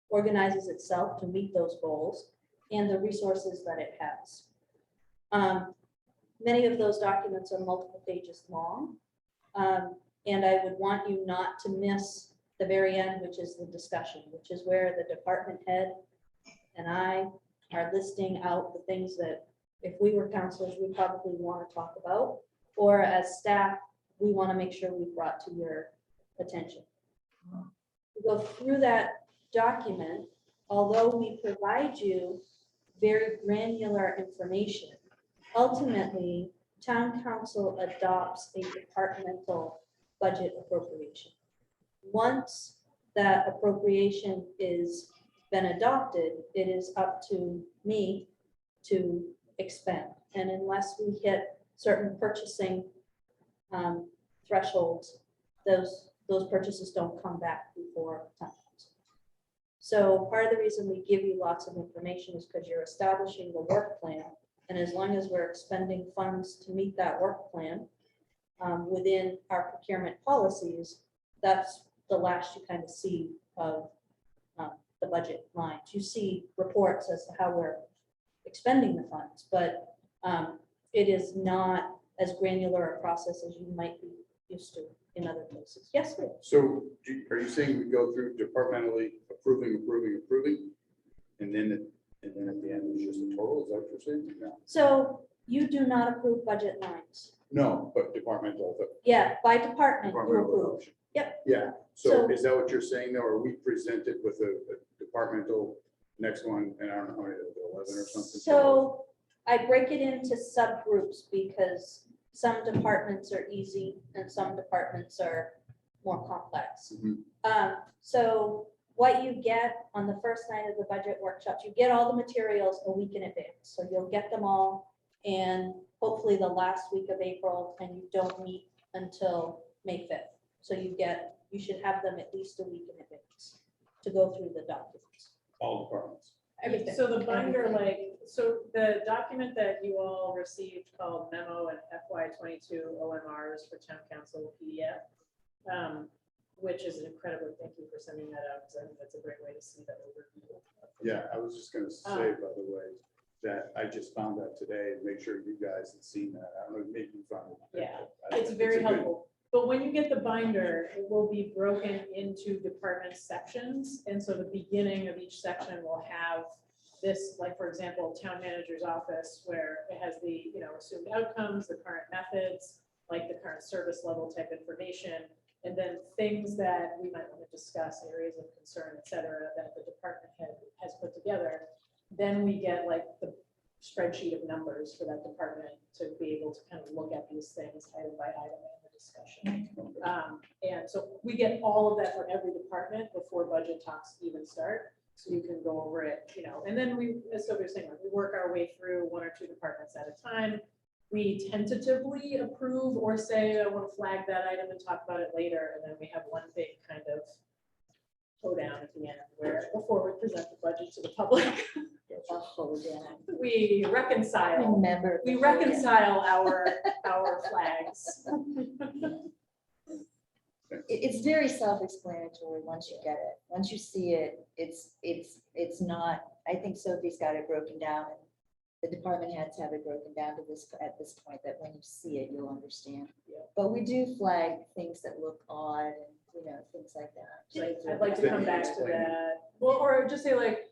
organizes itself to meet those goals, and the resources that it has. Many of those documents are multiple pages long. And I would want you not to miss the very end, which is the discussion, which is where the department head and I are listing out the things that if we were counselors, we probably want to talk about, or as staff, we want to make sure we brought to your attention. We go through that document, although we provide you very granular information, ultimately, town council adopts a departmental budget appropriation. Once that appropriation is been adopted, it is up to me to expend. And unless we hit certain purchasing thresholds, those purchases don't come back before town council. So part of the reason we give you lots of information is because you're establishing the work plan. And as long as we're expending funds to meet that work plan within our procurement policies, that's the last you kind of see of the budget lines. You see reports as to how we're expending the funds, but it is not as granular a process as you might be used to in other places. Yes, sir. So are you saying we go through departmentally approving, and then at the end it's just a total? Is that what you're saying? No. So you do not approve budget lines. No, but departmental. Yeah, by department you Departmental approve. adoption. Yep. Yeah, So- so is that what you're saying though? Are we presented with a departmental next one, and I don't know how many, 11 or something? So I break it into subgroups because some departments are easy and some departments are more complex. Mhm. So what you get on the first night of the budget workshops, you get all the materials a week in advance. So you'll get them all and hopefully the last week of April, and you don't meet until May 5th. So you should have them at least a week in advance to go through the documents. All departments. Everything. So the binder, so the document that you all received called memo and FY22 OMRs for town council PDF, which is incredibly, thank you for sending that out, because I think that's a great way to see that overview. Yeah, I was just gonna say, by the way, that I just found that today, and make sure you guys had seen that. I don't know, maybe you found it. Yeah, I- it's a very good- helpful. But when you get the binder, it will be broken into department sections. And so the beginning of each section will have this, like, for example, town manager's office, where it has the, assumed outcomes, the current methods, like the current service level type information, and then things that we might want to discuss, areas of concern, et cetera, that the department head has put together. Then we get like the spreadsheet of numbers for that department to be able to kind of look at these things item by item in the discussion. And so we get all of that for every department before budget talks even start. So you can go over it, and then as Sophie was saying, we work our way through one or two departments at a time. We tentatively approve or say, I want to flag that item and talk about it later. And then we have one big kind of go down at the end where before we present the budget to the public, we reconcile. Remember. We reconcile our flags. it's very self-explanatory once you get it. Once you see it, it's not, I think Sophie's got it broken down. And the department heads have it broken down to this, at this point, that when you see it, you'll understand. But we do flag things that look odd and, you know, things like that. I'd like to come back to that. Well, or just say like,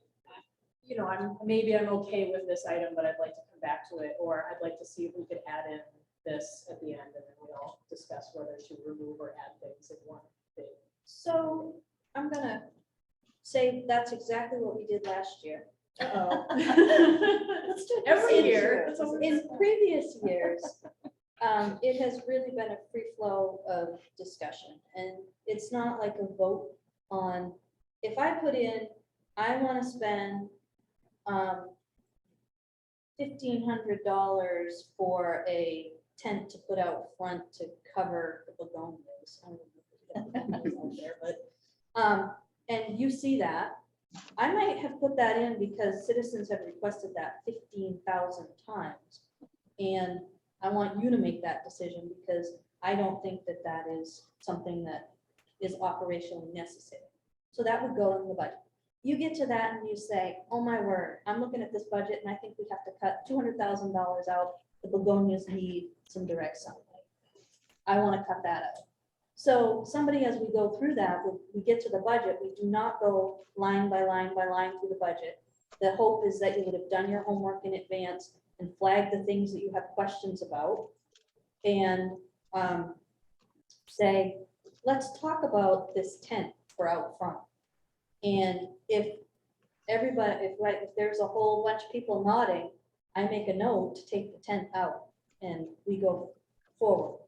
you know, maybe I'm okay with this item, but I'd like to come back to it, or I'd like to see if we could add in this at the end, and then we'll discuss whether to remove or add things in one thing. So I'm gonna say that's exactly what we did last year. Uh-oh. Let's do it Every this year. That's what we're In doing. previous years, it has really been a free flow of discussion, and it's not like a vote on, if I put in, I want to spend $1,500 for a tent to put out front to cover the begonias. I don't know if we have begonias out there, but, and you see that, I might have put that in because citizens have requested that 15,000 times. And I want you to make that decision because I don't think that that is something that is operationally necessary. So that would go in the budget. You get to that and you say, oh my word, I'm looking at this budget and I think we have to cut $200,000 out. The begonias need some direct sunlight. I want to cut that out. So somebody, as we go through that, we get to the budget, we do not go line by line by line through the budget. The hope is that you would have done your homework in advance and flagged the things that you have questions about. And say, let's talk about this tent for out front. And if everybody, if there's a whole bunch of people nodding, I make a note to take the tent out and we go forward.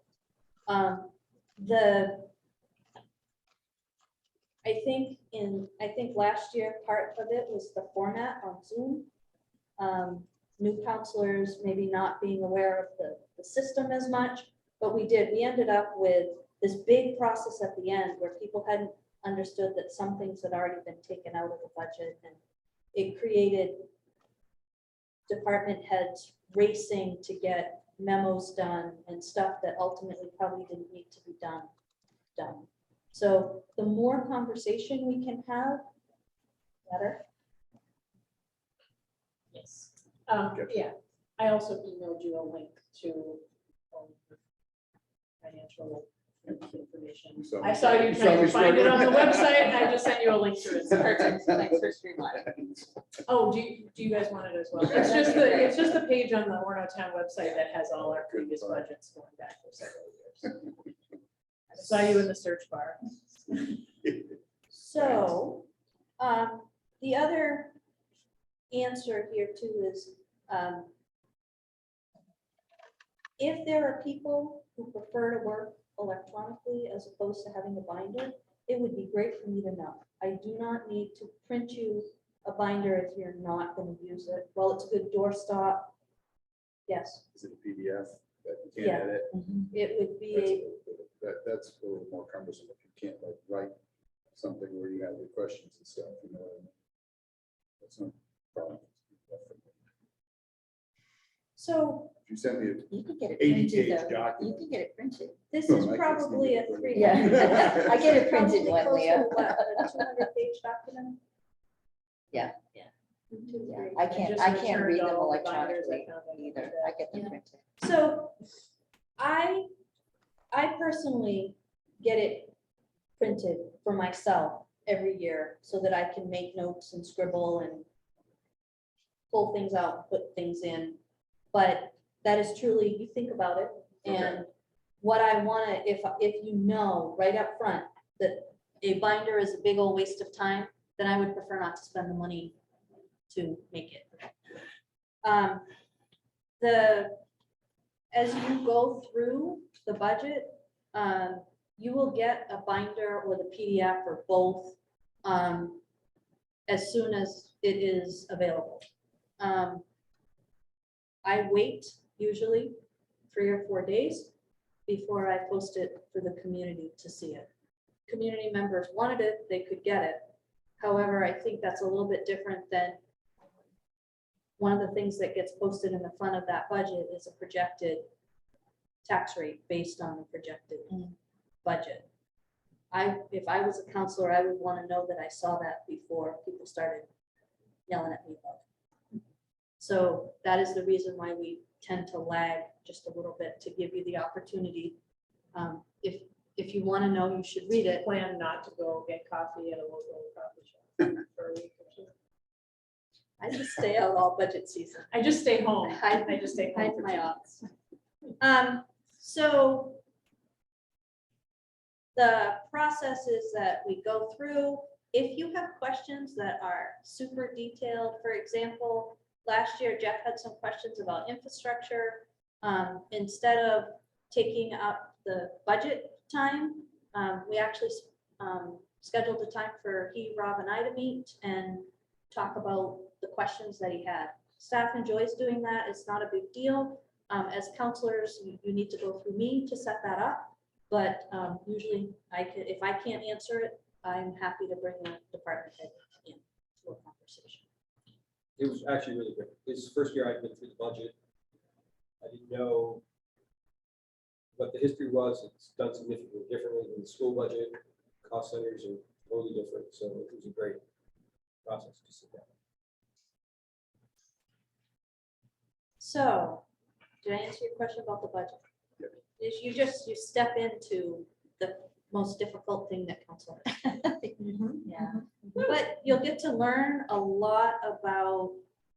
I think last year, part of it was the format on Zoom. New counselors maybe not being aware of the system as much, but we ended up with this big process at the end where people hadn't understood that some things had already been taken out of the budget, and it created department heads racing to get memos done and stuff that ultimately probably didn't need to be done. So the more conversation we can have, better. Yes. Yeah, I also emailed you a link to financial information. So- I saw you trying to find it on the website. I just sent you a link to it. Perfect. Thanks for streamlining. Oh, do you guys want it as well? It's just the page on the Orono Town website that has all our previous budgets going back for several years. I saw you in the search bar. So, the other answer here too is, if there are people who prefer to work electronically as opposed to having a binder, it would be great for me to know. I do not need to print you a binder if you're not going to use it. Well, it's a good doorstop. Yes, Is it a PDF that you can't Yeah. edit? it would be That's a little more cumbersome if you can't like write something where you have your questions and stuff, you know what I mean? That's no problem. so. If you send me You can get it 80 printed page though. You document. can get it printed. This Oh, is I can probably a see it. 300. Yeah. I get it printed Probably one, closer Leah. to what, a 200-page document? Yeah. Yeah. Yeah, I can't just read returned them all the binders electronically I found on the either. internet. I get them Yeah. printed. So I personally get it printed for myself every year so that I can make notes and scribble and pull things out, put things in. But that is truly, you think about it, and what I want to, if you know right up front that a binder is a big old waste of time, then I would prefer not to spend the money to make it. As you go through the budget, you will get a binder or the PDF or both as soon as it is available. I wait usually 3 or 4 days before I post it for the community to see it. Community members wanted it, they could get it. However, I think that's a little bit different than one of the things that gets posted in the front of that budget is a projected tax rate based on the projected budget. if I was a counselor, I would want to know that I saw that before people started yelling at me about it. So that is the reason why we tend to lag just a little bit, to give you the opportunity. If you want to know, you should read it. Plan not to go get coffee at a local coffee shop for a week or two. I just stay out all budget season. I just stay home. I I just stay home. hide for my 2 office. So the process is that we go through, if you have questions that are super detailed, for example, last year Jeff had some questions about infrastructure. Instead of taking up the budget time, we actually scheduled a time for he, Rob, and I to meet and talk about the questions that he had. Staff enjoys doing that. It's not a big deal. As counselors, you need to go through me to set that up. But usually if I can't answer it, I'm happy to bring the department head in to a conversation. It was actually really good. This is the first year I've been through the budget. I didn't know what the history was. It's done significantly differently than the school budget. Cost centers are totally different. So it was a great process to sit down. So, did I answer your question about the budget? Is you step into the most difficult thing that council has. Yeah, but you'll get to learn a lot about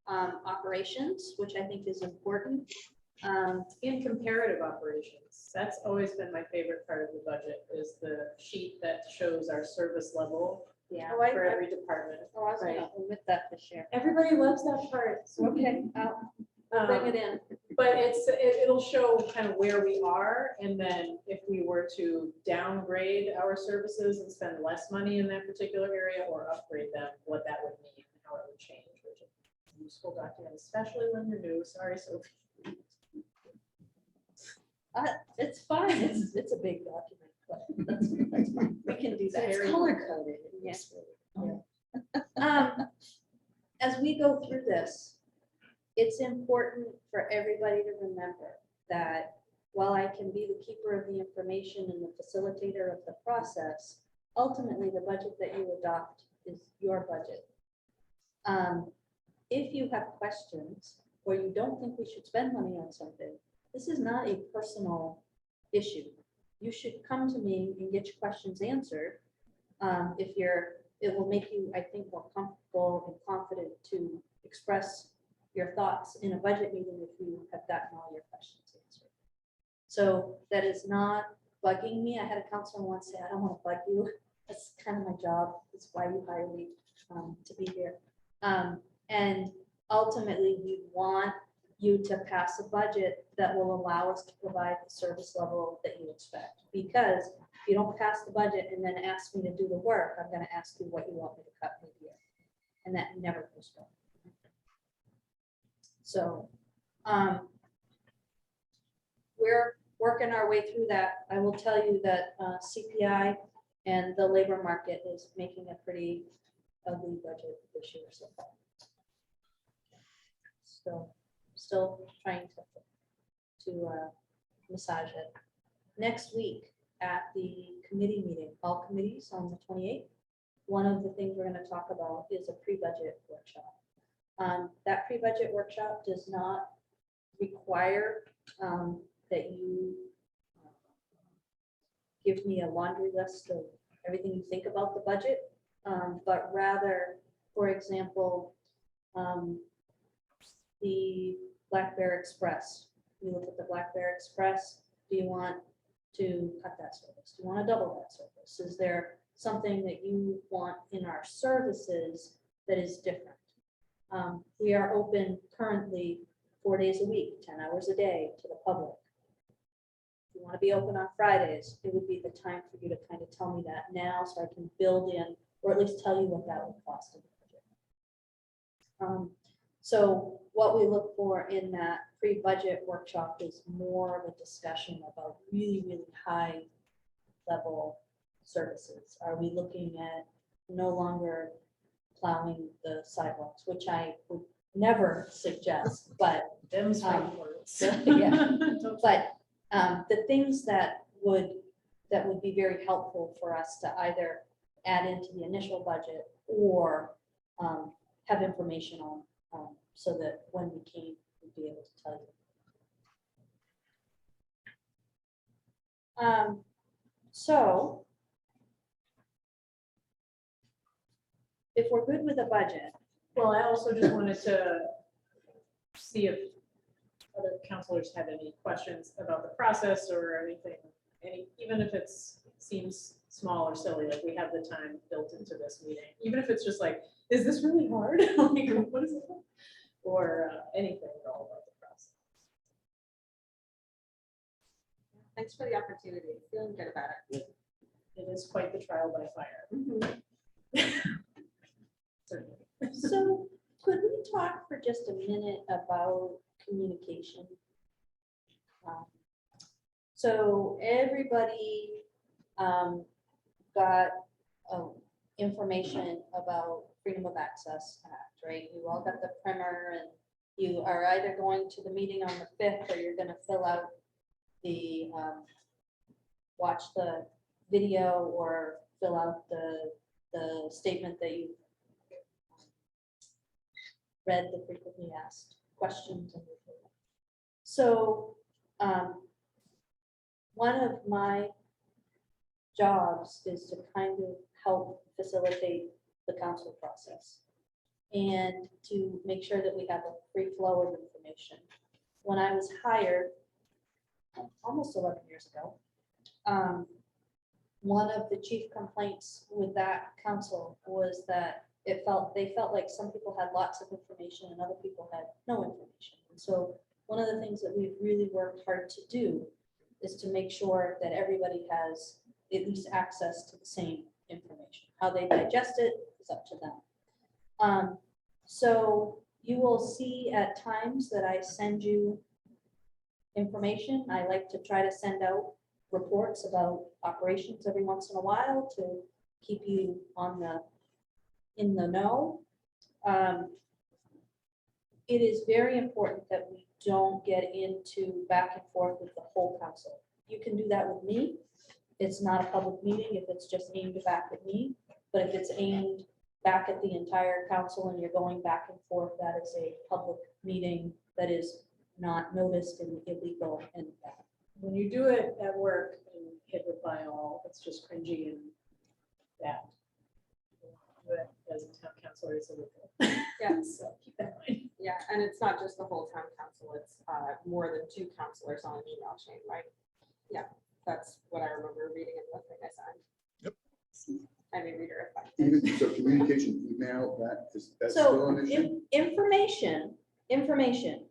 operations, which I think is important. In comparative operations, that's always been my favorite part of the budget, is the sheet that shows our service level Yeah. for every department. Oh, I was gonna omit that this year. Everybody loves that part. Okay, I'll bring it in. But it'll show kind of where we are, and then if we were to downgrade our services and spend less money in that particular area or upgrade them, what that would mean, and how it would change, which is a useful document, especially when you're new. Sorry, Sophie. It's fine. It's a big document, but that's fine. We can do that. It's color coded. Yes. As we go through this, it's important for everybody to remember that while I can be the keeper of the information and the facilitator of the process, ultimately the budget that you adopt is your budget. If you have questions or you don't think we should spend money on something, this is not a personal issue. You should come to me and get your questions answered. It will make you, I think, more comfortable and confident to express your thoughts in a budget meeting if you have gotten all your questions answered. So that is not bugging me. I had a counselor once say, I don't want to bug you. That's kind of my job. That's why you hire me to be here. And ultimately, we want you to pass a budget that will allow us to provide the service level that you expect. Because if you don't pass the budget and then ask me to do the work, I'm going to ask you what you want me to cut mid-year. And that never goes well. So we're working our way through that. I will tell you that CPI and the labor market is making a pretty ugly budget this year so far. So still trying to massage it. Next week at the committee meeting, all committees on the 28th, one of the things we're going to talk about is a pre-budget workshop. That pre-budget workshop does not require that you give me a laundry list of everything you think about the budget, but rather, for example, the Black Bear Express. You look at the Black Bear Express. Do you want to cut that service? Do you want to double that service? Is there something that you want in our services that is different? We are open currently 4 days a week, 10 hours a day to the public. If you want to be open on Fridays, it would be the time for you to kind of tell me that now so I can build in, or at least tell you what that would cost in the budget. So what we look for in that pre-budget workshop is more of a discussion about really, really high level services. Are we looking at no longer plowing the sidewalks, which I would never suggest, but Them's right words. yeah. But the things that that would be very helpful for us to either add into the initial budget or have information on, so that when we came, we'd be able to tell you. So if we're good with the budget, Well, I also just wanted to see if other counselors had any questions about the process or anything, even if it seems small or silly, like we have the time built into this meeting, even if it's just like, is this really hard? Like, what is it? Or anything at all about the process. Thanks for the opportunity. Feeling good about it. It is quite the trial by fire. Certainly. so could we talk for just a minute about communication? So everybody got information about Freedom of Access Act, right? You all got the primer, and you are either going to the meeting on the 5th or you're going to fill out the watch the video or fill out the statement that you read the frequently asked questions. So one of my jobs is to kind of help facilitate the council process and to make sure that we have a free flow of information. When I was hired almost 11 years ago, one of the chief complaints with that council was that they felt like some people had lots of information and other people had no information. And so one of the things that we've really worked hard to do is to make sure that everybody has at least access to the same information. How they digest it is up to them. So you will see at times that I send you information. I like to try to send out reports about operations every once in a while to keep you in the know. It is very important that we don't get into back and forth with the whole council. You can do that with me. It's not a public meeting if it's just aimed back at me, but if it's aimed back at the entire council and you're going back and forth, that is a public meeting that is not noticed and illegal and bad. When you do it at work and hit reply all, it's just cringy and bad. Do it as a town councilor, it's illegal. Yeah. So keep that in mind. Yeah, and it's not just the whole town council, it's more than 2 councilors on an email chain, right? Yeah, that's what I remember reading in the thing I signed. Yep. I'm a reader of that. Even, so communication, email, that's still an issue? So information.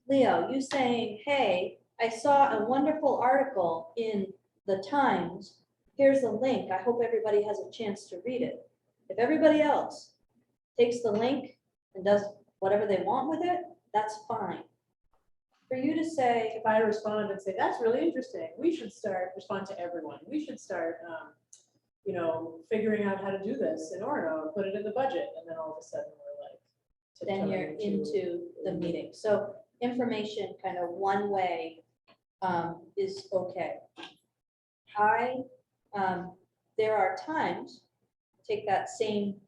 Leo, you saying, hey, I saw a wonderful article in the Times. Here's the link. I hope everybody has a chance to read it. If everybody else takes the link and does whatever they want with it, that's fine. For you to say, If I respond and say, that's really interesting, we should respond to everyone. We should start, figuring out how to do this in Orono and put it in the budget. And then all of a sudden we're like, then you're into the meeting. So information kind of one way is okay. There are times, take that same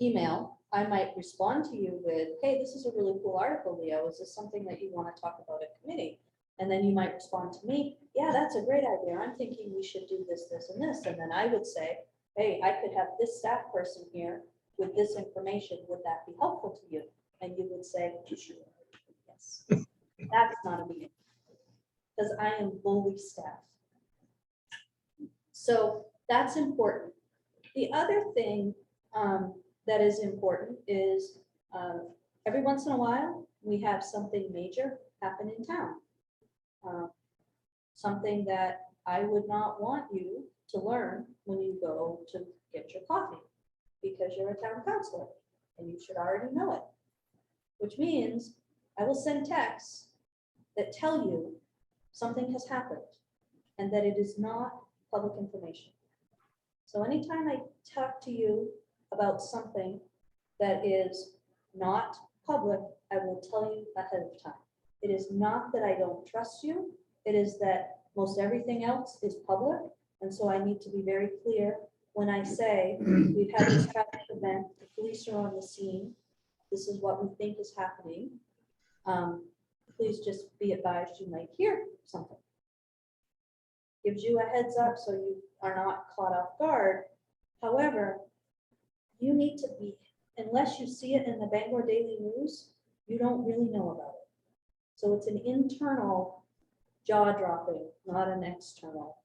email, I might respond to you with, hey, this is a really cool article, Leo. Is this something that you want to talk about at committee? And then you might respond to me, yeah, that's a great idea. I'm thinking we should do this, this, and this. And then I would say, hey, I could have this staff person here with this information. Would that be helpful to you? And you would say, yes. That's not a meeting, because I am fully staffed. So that's important. The other thing that is important is every once in a while, we have something major happen in town. Something that I would not want you to learn when you go to get your coffee, because you're a town councilor and you should already know it. Which means I will send texts that tell you something has happened and that it is not public information. So anytime I talk to you about something that is not public, I will tell you ahead of time. It is not that I don't trust you. It is that Most everything else is public, and so I need to be very clear when I say, we've had this traffic event, the police are on the scene, this is what we think is happening. Please just be advised, you might hear something. Gives you a heads up so you are not caught off guard. However, you need to be, unless you see it in the Bangor Daily News, you don't really know about it. So it's an internal jaw dropping, not an external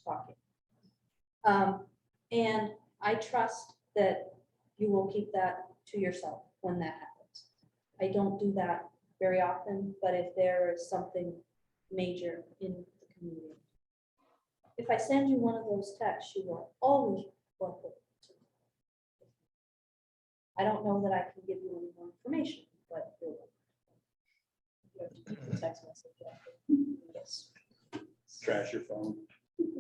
talking. And I trust that you will keep that to yourself when that happens. I don't do that very often, but if there is something major in the community, if I send you one of those texts, you are always welcome to. I don't know that I can give you any more information, but you're welcome. You have to keep the text message active. Yes. Trash your phone,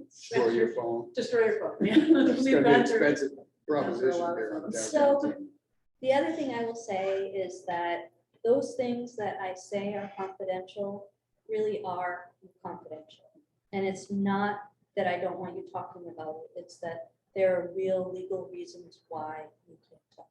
destroy your phone. Destroy your phone. Yeah. It's We've gonna be gone through- expensive proposition lot of here on So- downtown. The other thing I will say is that those things that I say are confidential really are confidential. And it's not that I don't want you talking about it, it's that there are real legal reasons why you can't talk.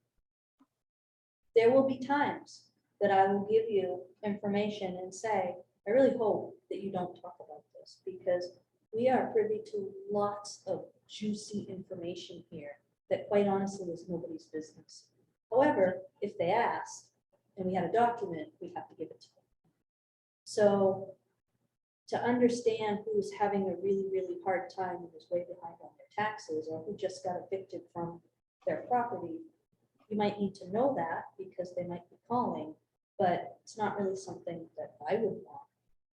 There will be times that I will give you information and say, I really hope that you don't talk about this, because we are privy to lots of juicy information here that quite honestly is nobody's business. However, if they ask and we had a document, we have to give it to them. So to understand who's having a really, really hard time and is way behind on their taxes, or who just got evicted from their property, you might need to know that because they might be calling, but it's not really something that I would want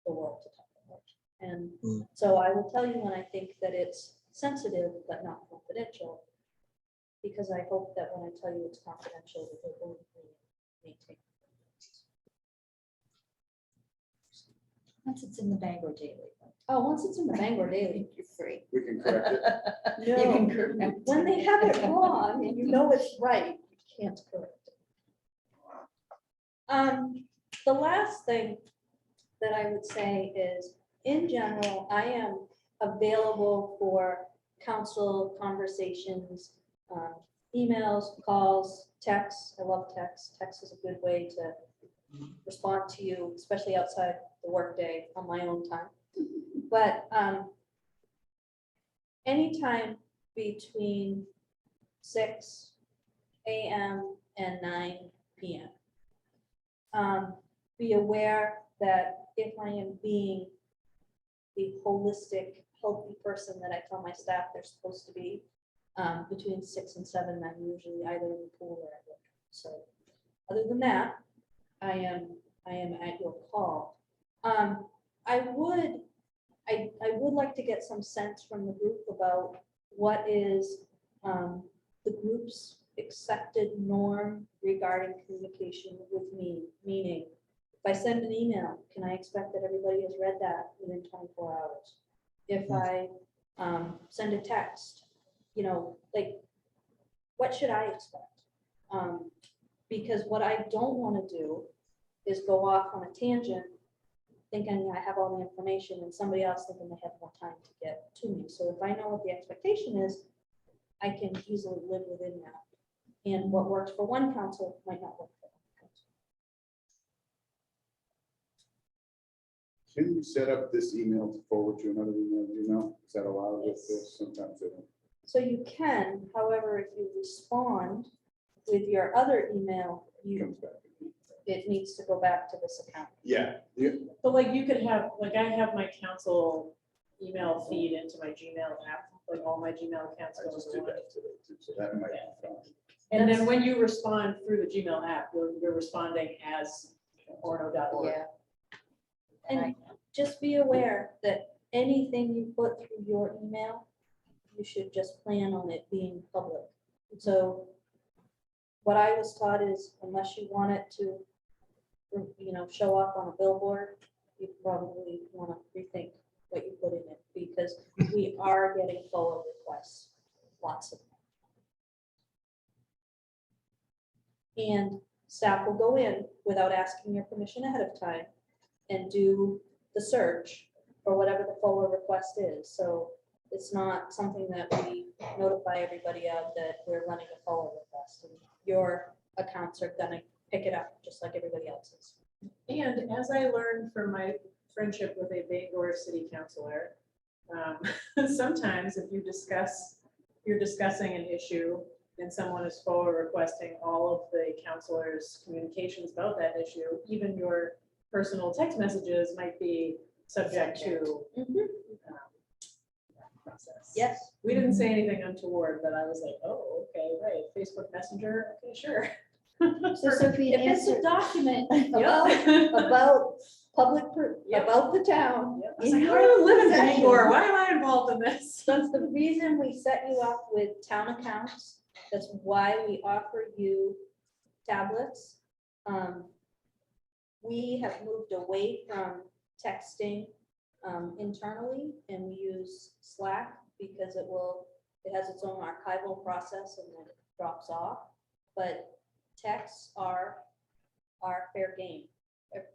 the world to talk about. And so I will tell you when I think that it's sensitive but not confidential, because I hope that when I tell you it's confidential, that it will maintain. Once it's in the Bangor Daily. Oh, once it's in the Bangor Daily, You're free. We can correct it. You can correct when they have it wrong and you know it's right, you can't correct it. The last thing that I would say is, in general, I am available for council conversations, emails, calls, texts. I love text. Text is a good way to respond to you, especially outside the workday on my own time. But anytime between 6 a.m. and 9 p.m. Be aware that if I am being the holistic, healthy person that I tell my staff they're supposed to be, between 6 and 7, I'm usually either in the pool or at work. So other than that, I am at your call. I would like to get some sense from the group about what is the group's accepted norm regarding communication with me, meaning if I send an email, can I expect that everybody has read that within 24 hours? If I send a text, you know, like, what should I expect? Because what I don't want to do is go off on a tangent thinking I have all the information and somebody else thinking they have more time to get to me. So if I know what the expectation is, I can easily live within that. And what works for one council might not work for another council. Can you set up this email to forward to another email? Do you know? Is that allowed with this? Sometimes they don't. So you can, however, if you respond with your other email, Comes back. it needs to go back to this account. Yeah, yeah. But like you could have, like I have my council email feed into my Gmail app, like all my Gmail accounts I go just into did one. that today too, so that might be fun. And then when you respond through the Gmail app, you're responding as Orono.org. Yeah. And just be aware that anything you put through your email, you should just plan on it being public. So what I was taught is unless you want it to, you know, show up on a billboard, you probably want to rethink what you put in it, because we are getting full of requests, lots of them. And staff will go in without asking your permission ahead of time and do the search or whatever the forward request is. So it's not something that we notify everybody of that we're running a forward request. And your accounts are gonna pick it up just like everybody else's. And as I learned from my friendship with a Bangor city councilor, sometimes if you're discussing an issue and someone is forward requesting all of the councilors' communications about that issue, even your personal text messages might be subject to that process. Yes. We didn't say anything untoward, but I was like, oh, okay, right, Facebook Messenger, okay, sure. So Sophie, If to it's a answer document Yep. about public, Yep. about the town. Yep. I was in like, I your don't live in possession, Bangor, why am I involved in this? That's the reason we set you up with town accounts. That's why we offer you tablets. We have moved away from texting internally, and we use Slack because it has its own archival process and then it drops off. But texts are fair game.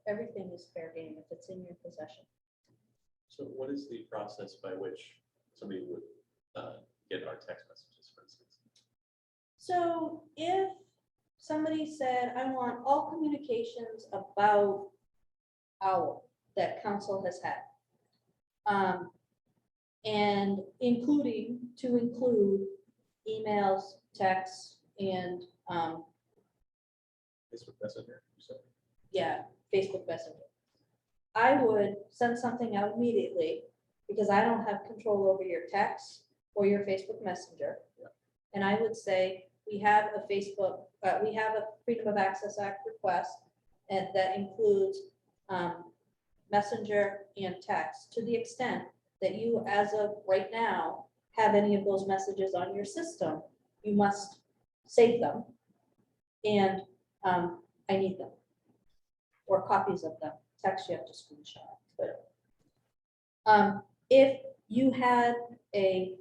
Everything is fair game if it's in your possession. So what is the process by which somebody would get our text messages, for instance? So if somebody said, I want all communications about OWL that council has had. And include emails, texts, and Facebook Messenger, you said? yeah, Facebook Messenger. I would send something out immediately because I don't have control over your text or your Facebook Messenger. Yeah. And I would say, we have a Freedom of Access Act request, and that includes Messenger and text, to the extent that you, as of right now, have any of those messages on your system, you must save them. And I need them, or copies of them. Text you have to screenshot. But if you had a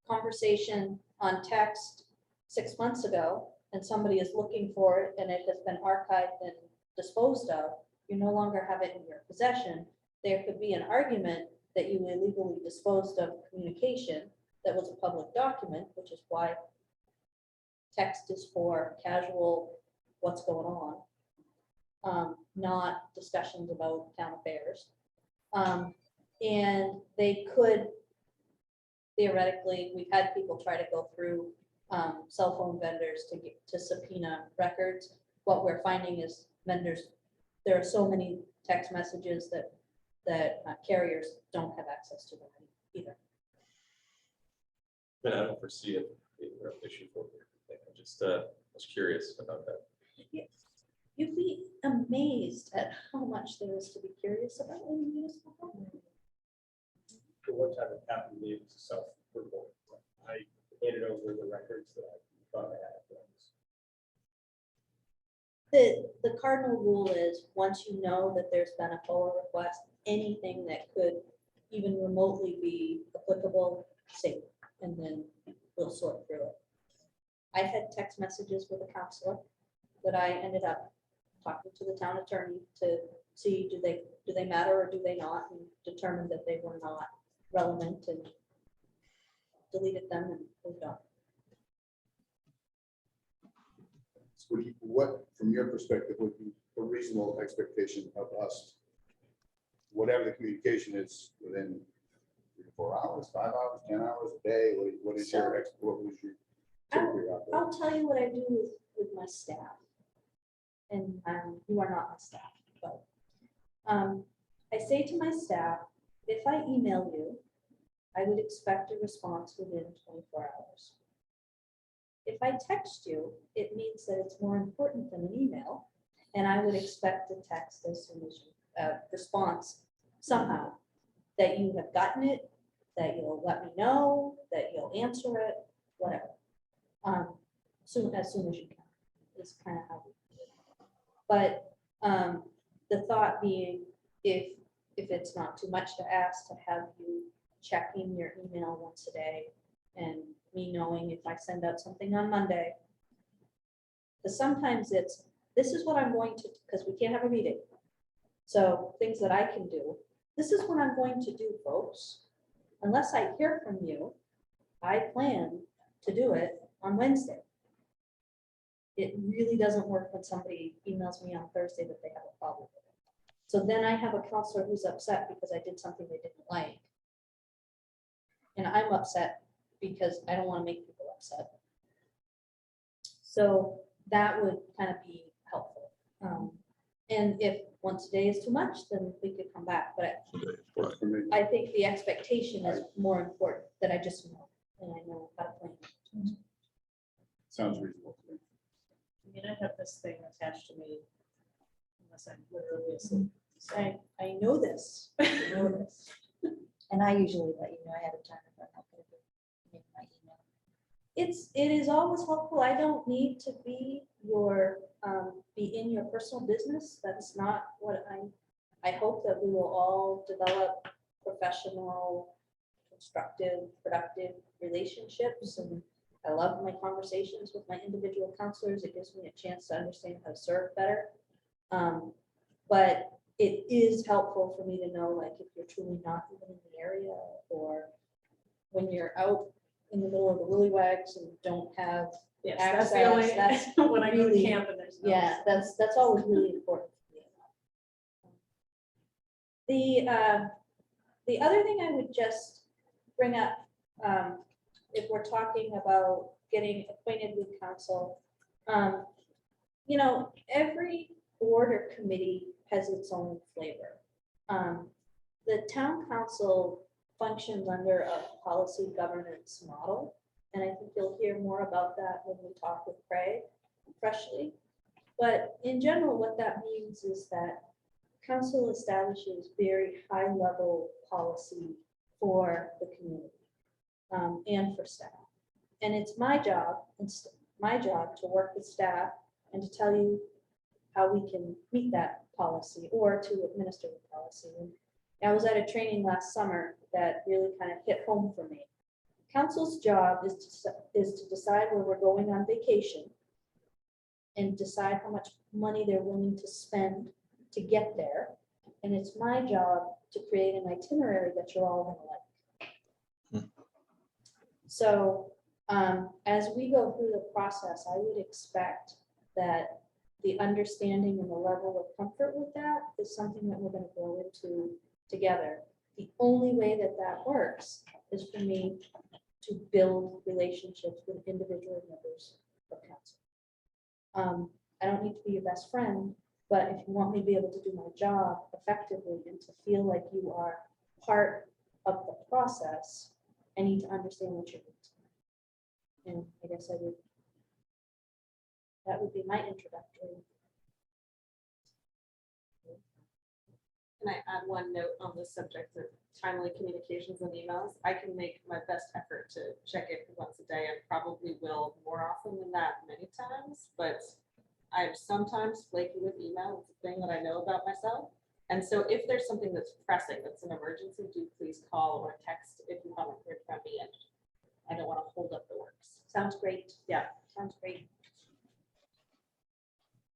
conversation on text 6 months ago and somebody is looking for it and it has been archived and disposed of, you no longer have it in your possession, there could be an argument that you illegally disposed of communication that was a public document, which is why text is for casual what's going on, not discussions about town affairs. And they could, theoretically, we've had people try to go through cell phone vendors to subpoena records. What we're finding is vendors, there are so many text messages that carriers don't have access to them either. But I don't foresee it being a real issue for me. I just was curious about that. You'd be amazed at how much there is to be curious about in municipal government. For one time it happened to me, it was a self-report. I handed over the records that I thought I had. The cardinal rule is, once you know that there's been a forward request, anything that could even remotely be applicable, save, and then we'll sort through it. I've had text messages with a counselor that I ended up talking to the town attorney to see, do they matter or do they not, and determined that they were not relevant and deleted them and moved on. What, from your perspective, would be a reasonable expectation of us, whatever the communication is, within 3 to 4 hours, 5 hours, 10 hours a day? What was your typically operate? I'll tell you what I do with my staff. And you are not my staff, but I say to my staff, if I email you, I would expect a response within 24 hours. If I text you, it means that it's more important than an email, and I would expect a text as soon as you, response somehow, that you have gotten it, that you'll let me know, that you'll answer it, whatever. As soon as you can, is kind of how we do it. But the thought being, if it's not too much to ask to have you checking your email once a day, and me knowing if I send out something on Monday, because sometimes it's, this is what I'm going to, because we can't have a meeting. So things that I can do this is what I'm going to do, folks. Unless I hear from you, I plan to do it on Wednesday. It really doesn't work when somebody emails me on Thursday that they have a problem with it. So then I have a counselor who's upset because I did something they didn't like. And I'm upset because I don't want to make people upset. So that would kind of be helpful. And if once a day is too much, then we could come back. But For me, I think the expectation is more important, that I just know, and I know how to plan. sounds reasonable to me. I mean, I have this thing attached to me unless I'm literally asleep. So I know this. I know this. And I usually let you know ahead of time if I'm not going to make my email. It is always helpful. I don't need to be in your personal business. That's not what I hope that we will all develop professional, constructive, productive relationships. And I love my conversations with my individual counselors. It gives me a chance to understand how to serve better. But it is helpful for me to know, like, if you're truly not even in the area, or when you're out in the middle of the willy wags and don't have yes, that's the only, that's when I go to really- camp and there's no. yeah, that's always really important for me. The other thing I would just bring up, if we're talking about getting acquainted with council, you know, every board or committee has its own flavor. The town council functions under a policy governance model, and I think you'll hear more about that when we talk with Craig freshly. But in general, what that means is that council establishes very high level policy for the community and for staff. And it's my job to work with staff and to tell you how we can meet that policy or to administer the policy. And I was at a training last summer that really kind of hit home for me. Council's job is to decide where we're going on vacation and decide how much money they're willing to spend to get there. And it's my job to create an itinerary that you're all gonna like. So as we go through the process, I would expect that the understanding and the level of comfort with that is something that we're going to grow into together. The only way that that works is for me to build relationships with individual members of council. I don't need to be your best friend, but if you want me to be able to do my job effectively and to feel like you are part of the process, I need to understand what you're doing. And I guess that would be my introductory. Can I add one note on the subject of timely communications and emails? I can make my best effort to check it once a day and probably will more often than that many times, but I'm sometimes flaky with email. It's a thing that I know about myself. And so if there's something that's pressing, that's an emergency, do please call or text if you haven't heard from me, and I don't want to hold up the works. Sounds great. Yeah. Sounds great.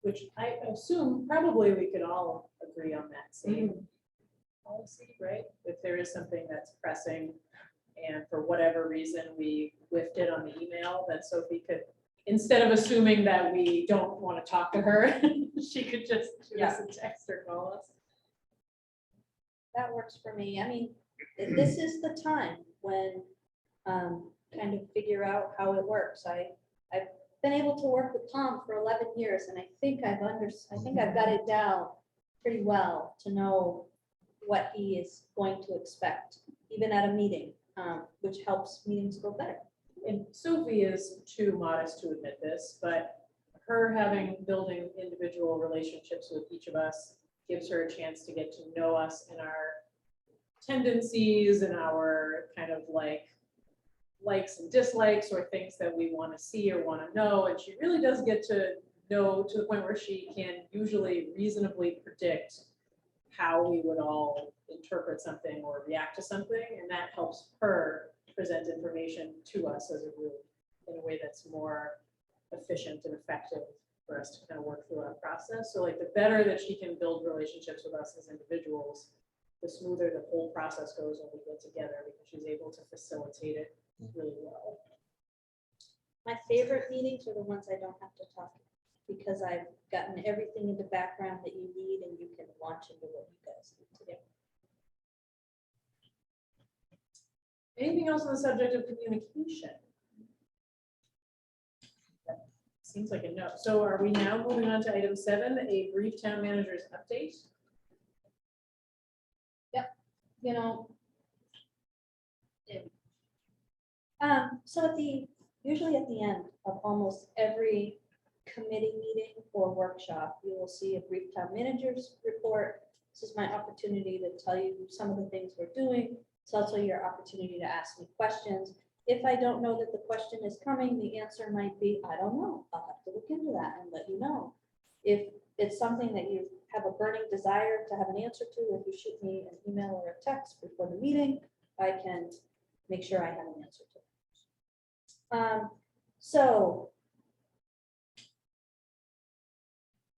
Which I assume probably we could all agree on that same policy, right? If there is something that's pressing and for whatever reason we whiffed it on the email, that Sophie could, instead of assuming that we don't want to talk to her, she could just shoot us a text or call us. That works for me. I mean, this is the time when kind of figure out how it works. I've been able to work with Tom for 11 years, and I think I've got it down pretty well to know what he is going to expect, even at a meeting, which helps meetings go better. And Sophie is too modest to admit this, but her building individual relationships with each of us gives her a chance to get to know us and our tendencies and our kind of likes and dislikes or things that we want to see or want to know. And she really does get to know to the point where she can usually reasonably predict how we would all interpret something or react to something. And that helps her present information to us as a group in a way that's more efficient and effective for us to kind of work through our process. So like the better that she can build relationships with us as individuals, the smoother the whole process goes when we get together, because she's able to facilitate it really well. My favorite meetings are the ones I don't have to talk, because I've gotten everything in the background that you need and you can launch into what you guys need to do. Anything else on the subject of communication? That seems like a no. So are we now moving on to item 7, a brief town manager's update? You know. So usually at the end of almost every committee meeting or workshop, you will see a brief town manager's report. This is my opportunity to tell you some of the things we're doing. It's also your opportunity to ask me questions. If I don't know that the question is coming, the answer might be, I don't know. I'll have to look into that and let you know. If it's something that you have a burning desire to have an answer to, if you shoot me an email or a text before the meeting, I can make sure I have an answer to it. So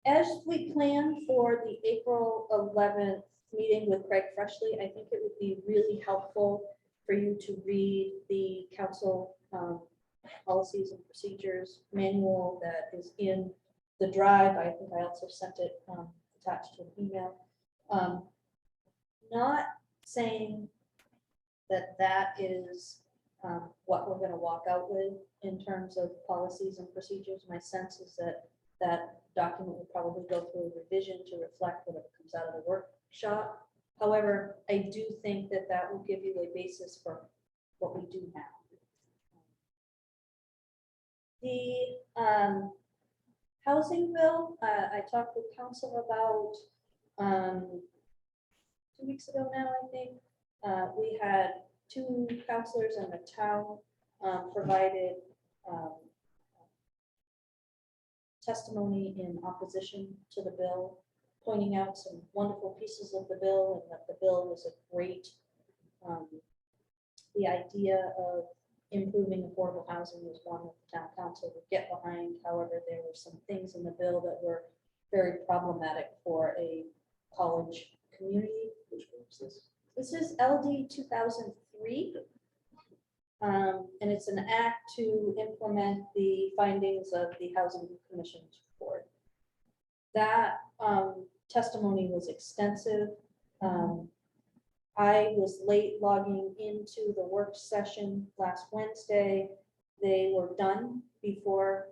as we plan for the April 11th meeting with Craig Freshley, I think it would be really helpful for you to read the council policies and procedures manual that is in the drive. I think I also sent it attached to an email. Not saying that that is what we're going to walk out with in terms of policies and procedures. My sense is that that document will probably go through a revision to reflect whatever comes out of the workshop. However, I do think that that will give you a basis for what we do now. The housing bill, I talked with council about 2 weeks ago now, I think. We had 2 councilors in the town provided testimony in opposition to the bill, pointing out some wonderful pieces of the bill and that the bill was a great, the idea of improving affordable housing was one that the town council would get behind. However, there were some things in the bill that were very problematic for a college community. Which one is this? This is LD 2003. And it's an act to implement the findings of the Housing Commission's report. That testimony was extensive. I was late logging into the work session last Wednesday. They were done before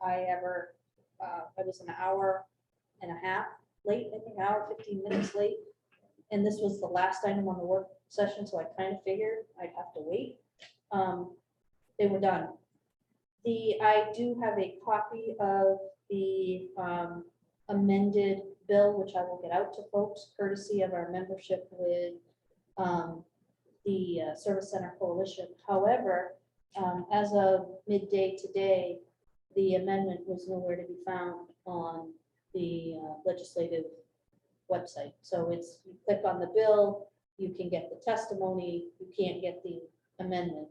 I ever, I was an hour and a half late, I think an hour, 15 minutes late. And this was the last item on the work session, so I kind of figured I'd have to wait. They were done. I do have a copy of the amended bill, which I will get out to folks courtesy of our membership with the Service Center Coalition. However, as of midday today, the amendment was nowhere to be found on the legislative website. So it's, you click on the bill, you can get the testimony, you can't get the amendment.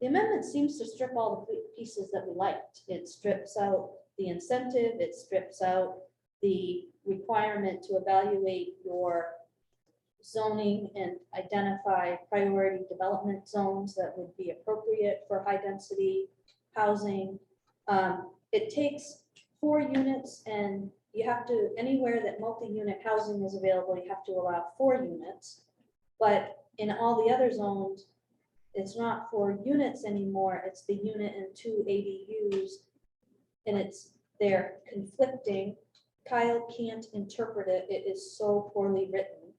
The amendment seems to strip all the pieces that we liked. It strips out the incentive, it strips out the requirement to evaluate your zoning and identify priority development zones that would be appropriate for high density housing. It takes 4 units, and you have to, anywhere that multi-unit housing is available, you have to allow 4 units. But in all the other zones, it's not 4 units anymore, it's the unit and 2 ADUs, and they're conflicting. Kyle can't interpret it, it is so poorly written.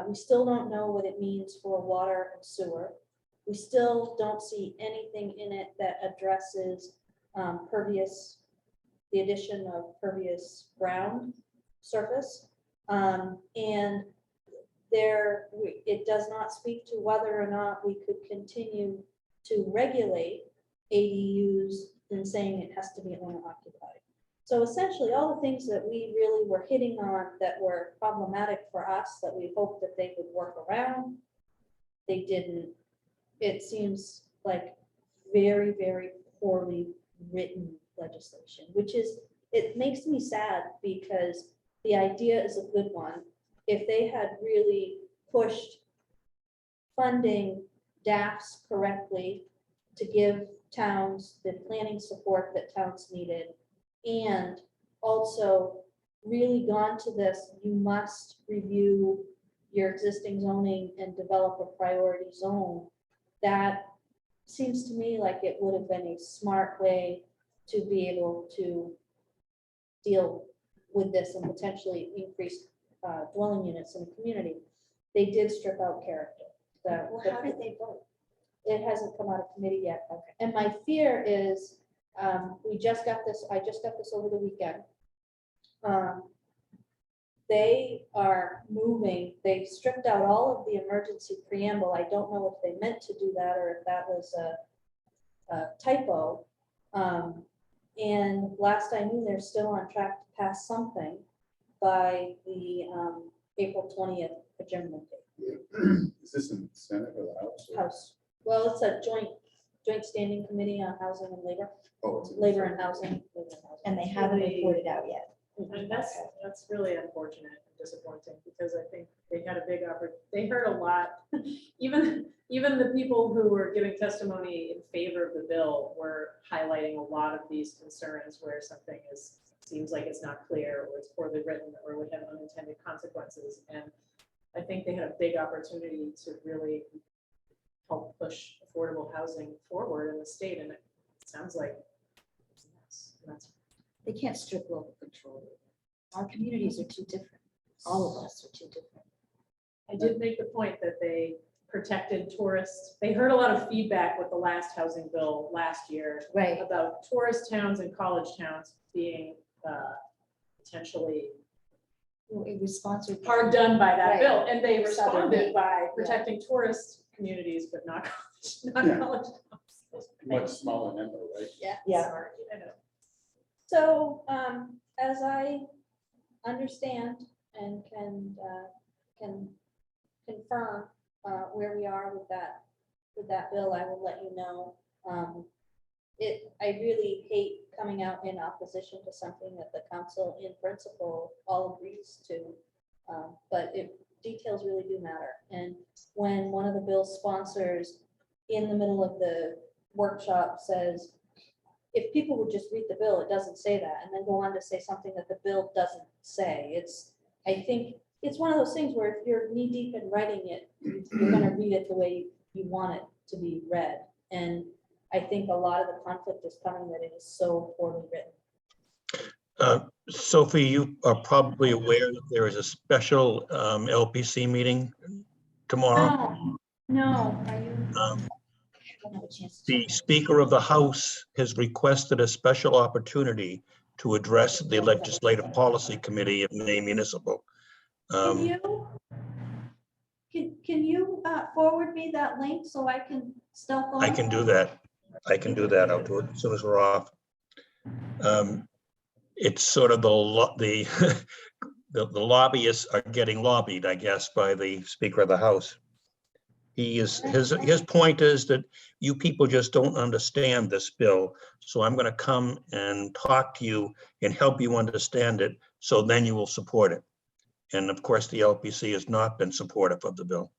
We still don't know what it means for water and sewer. We still don't see anything in it that addresses pervious, the addition of pervious ground surface. And it does not speak to whether or not we could continue to regulate ADUs than saying it has to be owner occupied. So essentially all the things that we really were hitting on that were problematic for us, that we hoped that they would work around, they didn't. It seems like very, very poorly written legislation, which is, it makes me sad because the idea is a good one. If they had really pushed funding DAFs correctly to give towns the planning support that towns needed, and also really gone to this, you must review your existing zoning and develop a priority zone. That seems to me like it would have been a smart way to be able to deal with this and potentially increase dwelling units in the community. They did strip out character. Well, how did they vote? It hasn't come out of committee yet. And my fear is, I just got this over the weekend. They are moving, they stripped out all of the emergency preamble. I don't know if they meant to do that or if that was a typo. And last I knew, they're still on track to pass something by the April 20th adjournment date. Is this in the Senate or the House? House. Well, it's a joint standing committee on housing and labor, Oh, it's in the labor Senate. and housing. And they haven't reported out yet. And that's really unfortunate and disappointing, because I think they had a big they heard a lot. Even the people who were giving testimony in favor of the bill were highlighting a lot of these concerns where something seems like it's not clear, or it's poorly written, or would have unintended consequences. And I think they had a big opportunity to really help push affordable housing forward in the state, and it sounds like it's a mess. And that's They can't strip local control. Our communities are too different. All of us are too different. I did make the point that they protected tourists. They heard a lot of feedback with the last housing bill last year Right. about tourist towns and college towns being potentially It was sponsored. hard done by that Right. bill. And they Southern responded Maine. by protecting tourist communities, but not college, Yeah. college towns. Much smaller number, right? Yeah. Sorry, I know. So, as I understand and can confirm where we are with that bill, I will let you know. I really hate coming out in opposition to something that the council in principle all agrees to. But details really do matter. And when one of the bill sponsors in the middle of the workshop says, if people would just read the bill, it doesn't say that, and then go on to say something that the bill doesn't say. I think it's one of those things where if you're knee deep in writing it, you're gonna read it the way you want it to be read. And I think a lot of the conflict is coming that it is so poorly written. Sophie, you are probably aware that there is a special LPC meeting tomorrow. No, are you? I don't have a chance to The check. Speaker of the House has requested a special opportunity to address the Legislative Policy Committee of Maine Municipal. Can you forward me that link so I can stealth on? I can do that. I can do that. I'll do it as soon as we're off. It's sort of the lobbyists are getting lobbied, I guess, by the Speaker of the House. His point is that you people just don't understand this bill. So I'm going to come and talk to you and help you understand it. So then you will support it. And of course, the LPC has not been supportive of the bill.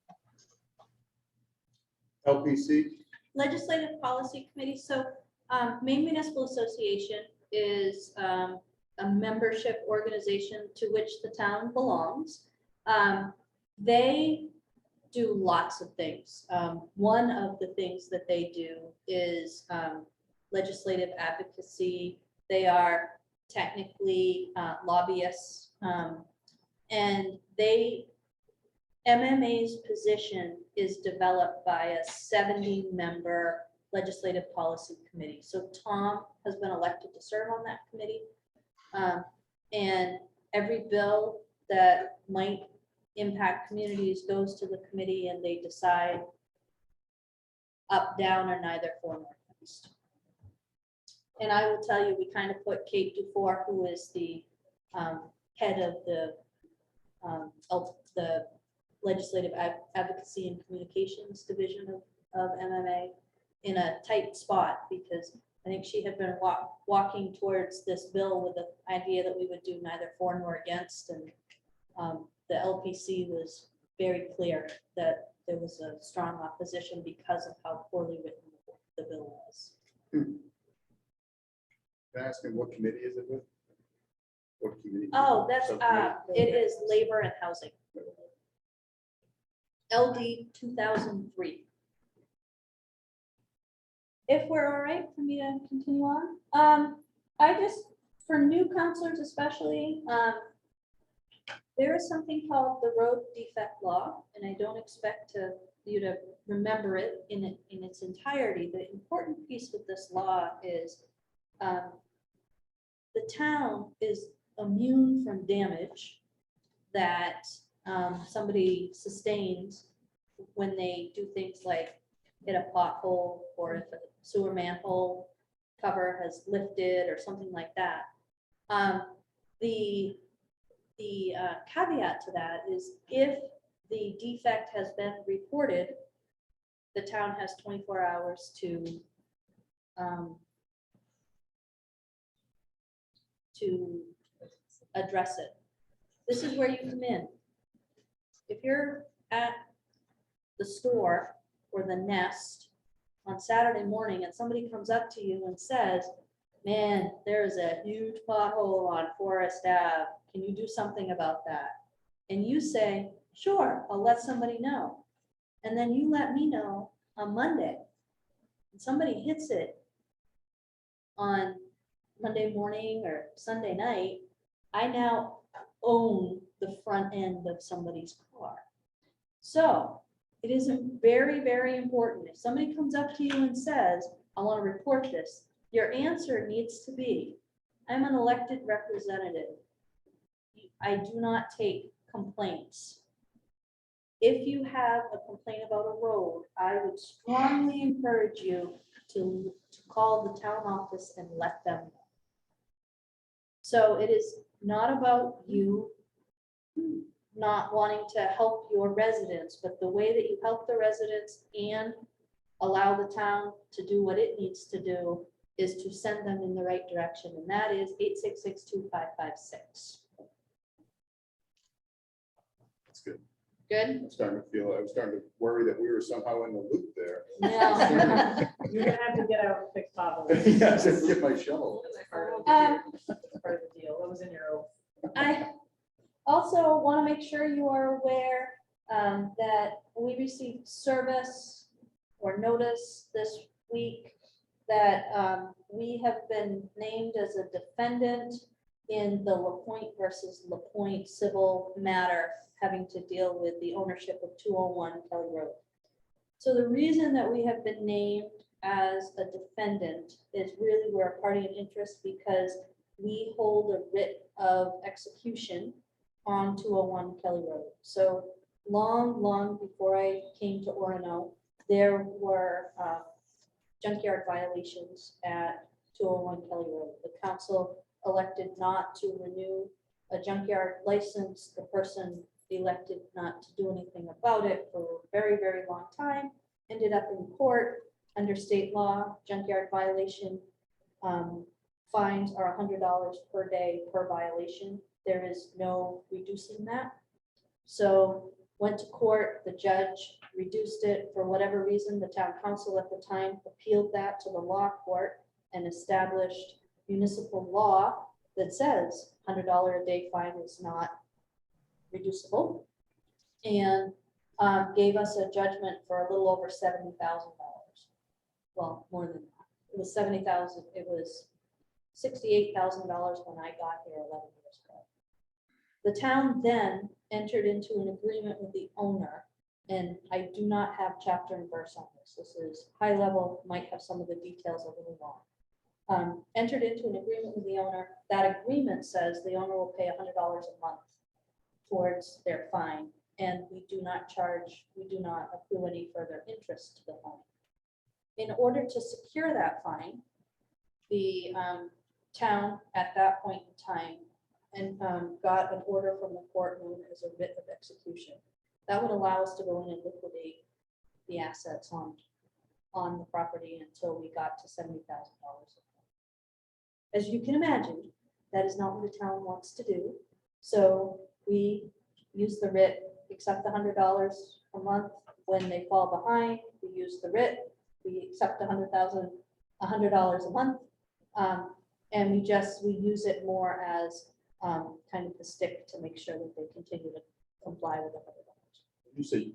LPC? Legislative Policy Committee. So Maine Municipal Association is a membership organization to which the town belongs. They do lots of things. One of the things that they do is legislative advocacy. They are technically lobbyists, and MMA's position is developed by a 70-member legislative policy committee. So Tom has been elected to serve on that committee. And every bill that might impact communities goes to the committee, and they decide up, down, or neither, for or against. And I will tell you, we kind of put Kate Dufour, who is the head of the Legislative Advocacy and Communications Division of MMA, in a tight spot, because I think she had been walking towards this bill with the idea that we would do neither for nor against, and the LPC was very clear that there was a strong opposition because of how poorly written the bill was. Can I ask him what committee is it with? What committee? Oh, that's, Subcommittee? it is labor and housing. LD 2003. If we're all right for me to continue on, I just, for new counselors especially, there is something called the Road Defect Law, and I don't expect you to remember it in its entirety. The important piece with this law is the town is immune from damage that somebody sustains when they do things like hit a pothole, or if a sewer manhole cover has lifted or something like that. The caveat to that is if the defect has been reported, the town has 24 hours to address it. This is where you come in. If you're at the store or the Nest on Saturday morning and somebody comes up to you and says, man, there's a huge pothole on Forest Ave. Can you do something about that? And you say, sure, I'll let somebody know. And then you let me know on Monday. And somebody hits it on Monday morning or Sunday night, I now own the front end of somebody's car. So it is very, very important. If somebody comes up to you and says, I want to report this, your answer needs to be, I'm an elected representative. I do not take complaints. If you have a complaint about a road, I would strongly encourage you to call the town office and let them know. So it is not about you not wanting to help your residents, but the way that you help the residents and allow the town to do what it needs to do is to send them in the right direction, and that is 866-2556. That's good. Good? I was starting to worry that we were somehow in the loop there. No. You're gonna have to get out and fix potholes. Yeah, just get my shovel. That's part of the deal. That was in your oath. I also want to make sure you are aware that we received service or notice this week that we have been named as a defendant in the LaPointe versus LaPointe civil matter having to deal with the ownership of 201 Kelly Road. So the reason that we have been named as a defendant is really we're a party in interest because we hold a writ of execution on 201 Kelly Road. So long before I came to Orono, there were junkyard violations at 201 Kelly Road. The council elected not to renew a junkyard license. The person elected not to do anything about it for a very, very long time. Ended up in court under state law. Junkyard violation fines are $100 per day per violation. There is no reducing that. So went to court, the judge reduced it for whatever reason. The town council at the time appealed that to the law court and established municipal law that says $100 a day fine is not reducible, and gave us a judgment for a little over $70,000. Well, more than that. It was $70,000. It was $68,000 when I got here 11 years ago. The town then entered into an agreement with the owner, and I do not have chapter and verse on this. This is high level, might have some of the details a little long. Entered into an agreement with the owner. That agreement says the owner will pay $100 a month towards their fine, and we do not accrue any further interest to the fine. In order to secure that fine, the town at that point in time and got an order from the court known as a writ of execution. That would allow us to go in and liquidate the assets on the property until we got to $70,000. As you can imagine, that is not what the town wants to do. So we use the writ accept $100 a month. When they fall behind, we use the writ, we accept $100 a month. And we use it more as kind of the stick to make sure that they continue to comply with $100. You say,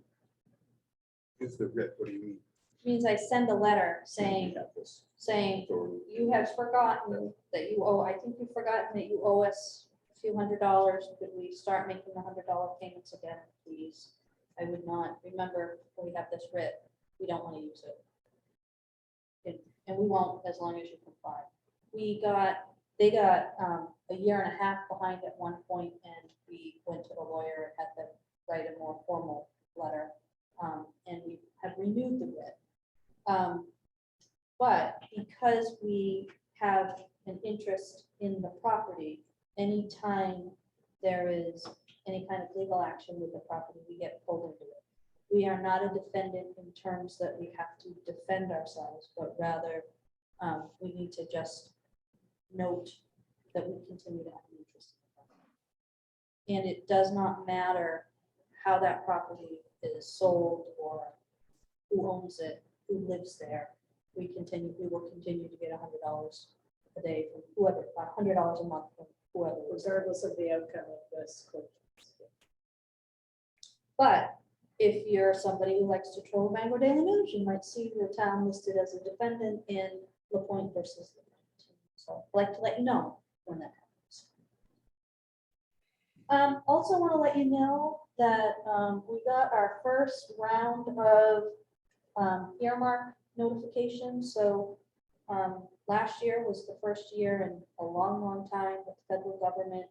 use the writ, what do you mean? Means I send a letter saying, You have this saying, authority. you have forgotten that you owe, I think you've forgotten that you owe us a few $100. Could we start making the $100 payments again, please? I would not, remember, we have this writ, we don't want to use it. And we won't as long as you comply. They got a year and a half behind at one point, and we went to the lawyer and had them write a more formal letter. And we have renewed the writ. But because we have an interest in the property, anytime there is any kind of legal action with the property, we get pulled into it. We are not a defendant in terms that we have to defend ourselves, but rather we need to just note that we continue to have an interest in the property. And it does not matter how that property is sold or who owns it, who lives there. We will continue to get $100 a day from whoever, $100 a month from whoever, Regardless of the outcome of this. But if you're somebody who likes to troll Bangor Daily News, you might see the town listed as a defendant in LaPointe versus LaPointe. So I'd like to let you know when that happens. Also want to let you know that we got our first round of earmark notifications. So last year was the first year in a long, long time that the federal government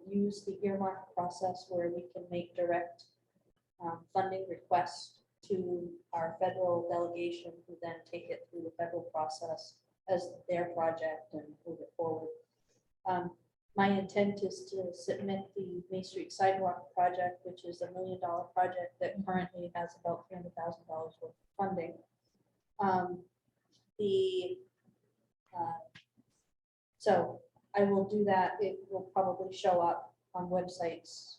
used the earmark process where we can make direct funding requests to our federal delegation, who then take it through the federal process as their project and move it forward. My intent is to submit the Main Street Sidewalk project, which is $1 million project that currently has about $300,000 worth of funding. So I will do that. It will probably show up on websites.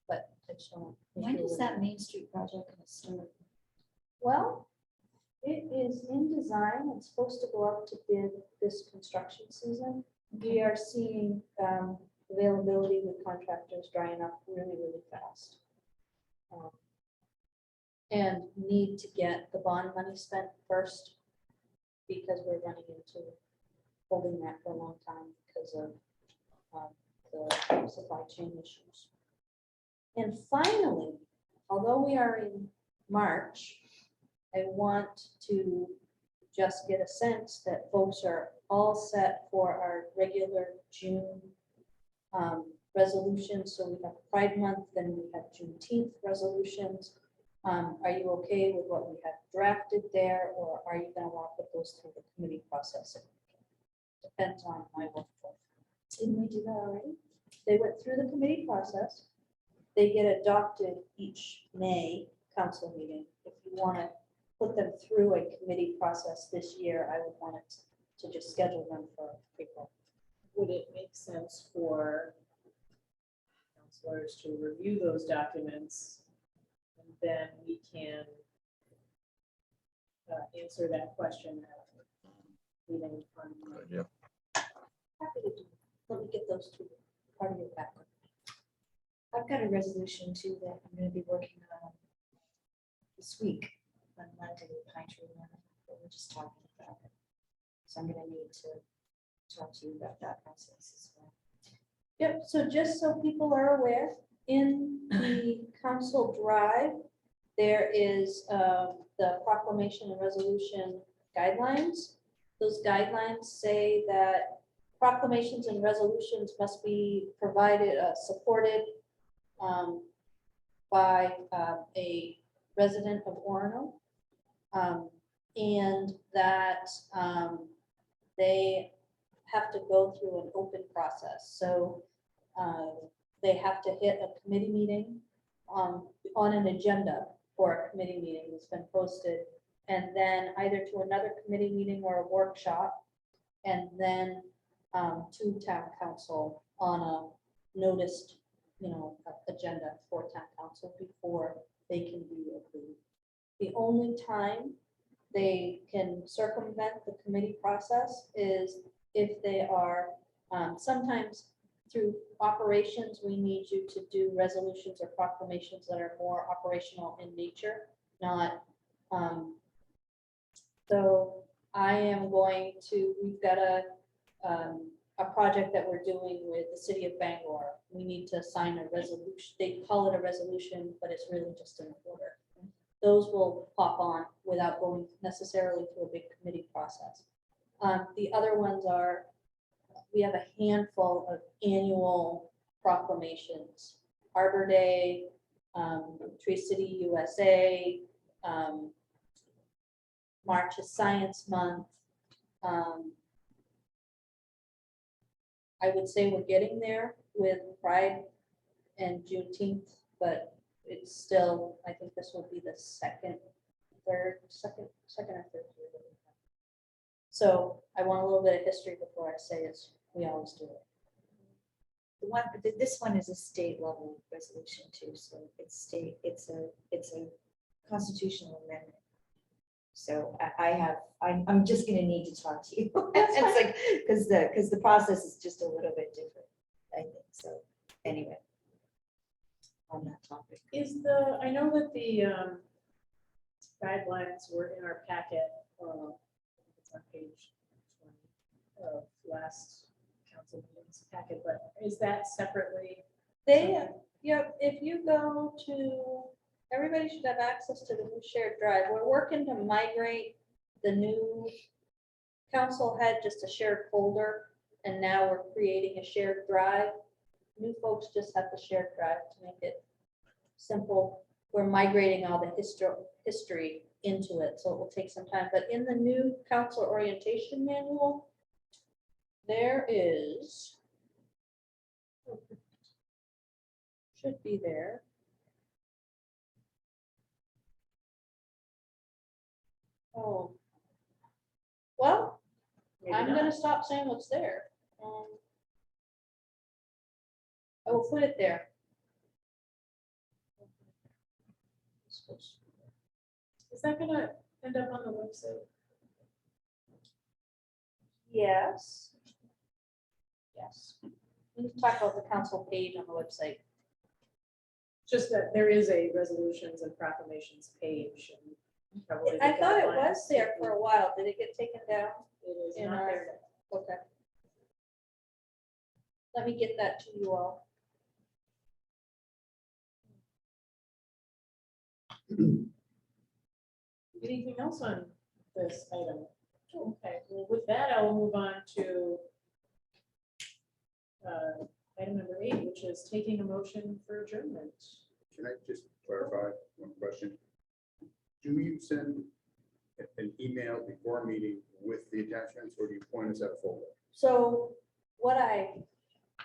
But I just don't. When does that Main Street project gonna start? Well, it is in design. It's supposed to go up to bid this construction season. We are seeing availability with contractors drying up really, really fast. And need to get the bond money spent first, because we're running into holding that for a long time because of the supply chain issues. And finally, although we are in March, I want to just get a sense that folks are all set for our regular June resolutions. So we have Pride Month, then we have Juneteenth resolutions. Are you okay with what we have drafted there, or are you going to want to put those through the committee process? Depends on my workflow. Didn't we do that already? They went through the committee process. They get adopted each May council meeting. If you want to put them through a committee process this year, I would want it to just schedule them for April. Would it make sense for counselors to review those documents? And then we can answer that question at meeting on Monday. Happy to do. Let me get those two part of your background. I've got a resolution too that I'm gonna be working on this week on Monday with Pine Tree Run, but we're just talking about it. So I'm gonna need to talk to you about that process as well. Yep, so just so people are aware, in the council drive, there is the proclamation and resolution guidelines. Those guidelines say that proclamations and resolutions must be provided, supported by a resident of Orono, and that they have to go through an open process. So they have to hit a committee meeting on an agenda for a committee meeting that's been posted, and then either to another committee meeting or a workshop, and then to town council on a noticed agenda for town council before they can be approved. The only time they can circumvent the committee process is if they are, sometimes through operations, we need you to do resolutions or proclamations that are more operational in nature, not, so I am going to, we've got a project that we're doing with the city of Bangor. We need to sign a resolution. They call it a resolution, but it's really just an order. Those will pop on without going necessarily through a big committee process. The other ones are, we have a handful of annual proclamations. Arbor Day, Tree City USA, March is Science Month. I would say we're getting there with Pride and Juneteenth, but it's still, I think this will be the second or third year. So I want a little bit of history before I say it's, we always do it. The one, this one is a state level resolution too, so it's state, it's a constitutional amendment. So I'm just gonna need to talk to you. It's like, because the process is just a little bit different, I think, so, anyway. On that topic. I know that the guidelines were in our packet, it's on page 20 of last council meeting's packet, but is that separately? If you go to, everybody should have access to the new shared drive. We're working to migrate the new council had just a shared folder, and now we're creating a shared drive. New folks just have the shared drive to make it simple. We're migrating all the history into it, so it will take some time. But in the new council orientation manual, there is, should be there. Oh, well, Maybe I'm not. gonna stop saying what's there. I will put it there. Is that gonna end up on the website? Yes. Yes. We need to talk about the council page on the website. Just that there is a resolutions and proclamations page. And probably the I thought it guidelines was there would for a while. Did it get taken down? be- It is in not our- there. Okay. Let me get that to you all. Anything else on this item? Okay, well, with that, I will move on to item number 8, which is taking a motion for adjournment. Can I just clarify one question? Do you send an email before a meeting with the attachments, or do you point us at a folder? So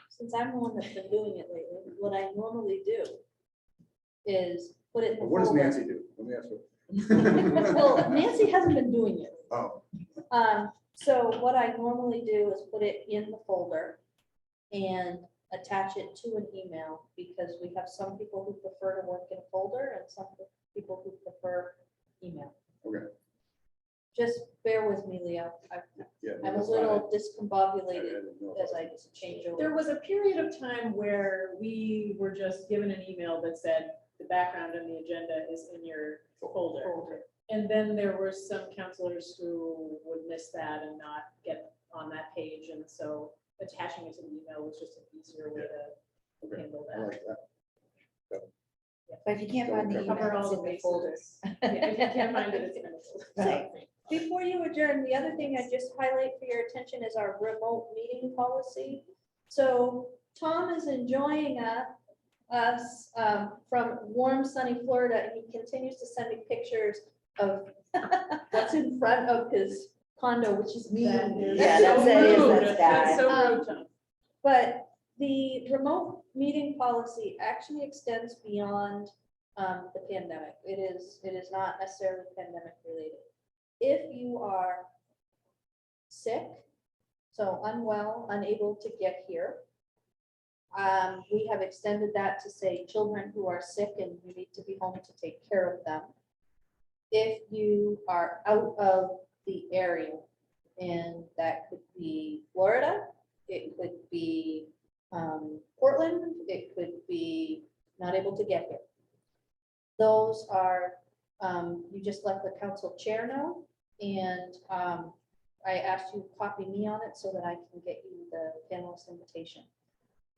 since I'm the one that's been doing it lately, what I normally do is put it in the What does folder. Nancy do? Let me ask her. Well, Nancy hasn't been doing it. Oh, So what I normally do is put it in the folder and attach it to an email, because we have some people who prefer to work in a folder and some people who prefer email. okay. Just bear with me, Leo. Yeah. I'm a that's fine. little I discombobulated didn't know as about I it. just change There over. was a period of time where we were just given an email that said the background and the agenda is in your folder. And then there were some counselors who would miss that and not get on that page. And so attaching it to the email was just an easier way to Okay, handle I that. like that. But if you can't find the email, Cover all it's the in the folder. bases. Yeah, if you can't find it, it's in the folder. Right. Before you adjourn, the other thing I just highlight for your attention is our remote meeting policy. So Tom is enjoying us from warm sunny Florida, and he continues to send me pictures of what's in front of his condo, which is me. That is Yeah, so that's it, rude. that's That's so bad. rude, Tom. But the remote meeting policy actually extends beyond the pandemic. It is not necessarily pandemic related. If you are sick, so unwell, unable to get here, We have extended that to say children who are sick and you need to be home to take care of them. If you are out of the area, and that could be Florida, it could be Portland, it could be not able to get here. Those are, you just let the council chair know, and I asked you to copy me on it so that I can get you the panelist invitation.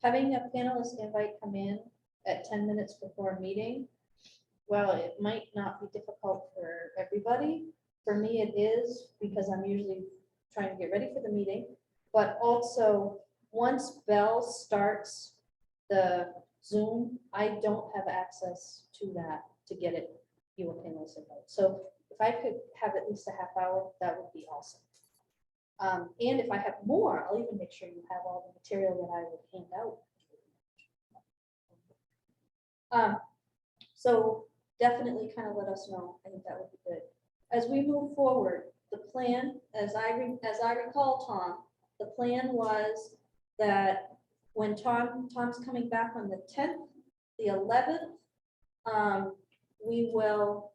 Having a panelist invite come in at 10 minutes before a meeting, well, it might not be difficult for everybody. For me, it is, because I'm usually trying to get ready for the meeting, but also once Bell starts the Zoom, I don't have access to that to get it, you a panelist invite. So if I could have at least a half hour, that would be awesome. And if I have more, I'll even make sure you have all the material that I would hand out. So definitely kind of let us know. I think that would be good. As we move forward, the plan, as I recall, Tom, the plan was that when Tom's coming back on the 10th, the 11th, we will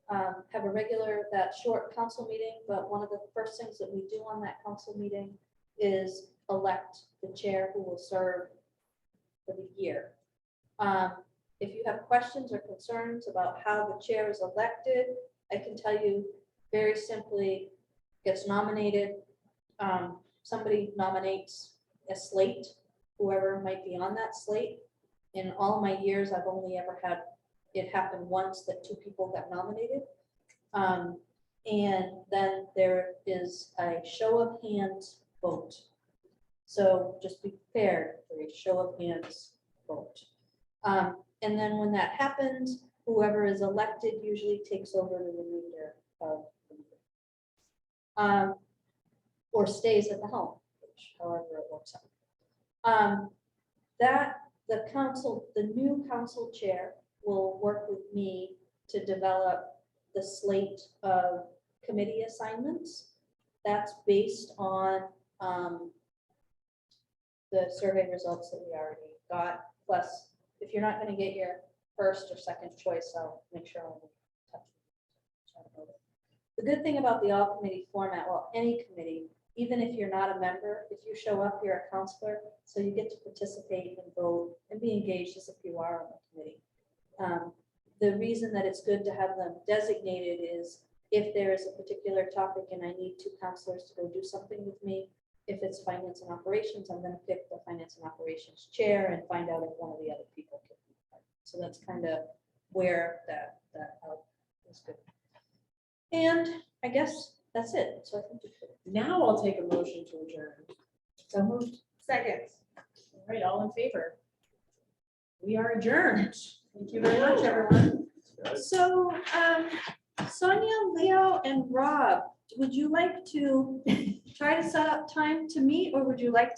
have a regular, that short council meeting, but one of the first things that we do on that council meeting is elect the chair who will serve for the year. If you have questions or concerns about how the chair is elected, I can tell you very simply, gets nominated. Somebody nominates a slate, whoever might be on that slate. In all my years, I've only ever had it happen once that 2 people got nominated. And then there is a show of hands vote. So just be prepared for a show of hands vote. And then when that happens, whoever is elected usually takes over the remainder of the meeting. Or stays at the helm, which however it works out. That the new council chair will work with me to develop the slate of committee assignments. That's based on the survey results that we already got. Plus, if you're not going to get your first or second choice, I'll make sure I'll touch it. The good thing about the all committee format, well, any committee, even if you're not a member, if you show up, you're a counselor, so you get to participate and vote and be engaged as if you are on the committee. The reason that it's good to have them designated is if there is a particular topic and I need 2 counselors to go do something with me. If it's finance and operations, I'm going to pick the finance and operations chair and find out if one of the other people can be part. So that's kind of where that is good. And I guess that's it. So I think Now I'll take a motion to adjourn. So moved. Second. All right, all in favor? We are adjourned. Thank you very much, everyone. So, Sonia, Leo, and Rob, would you like to try to set up time to meet, or would you like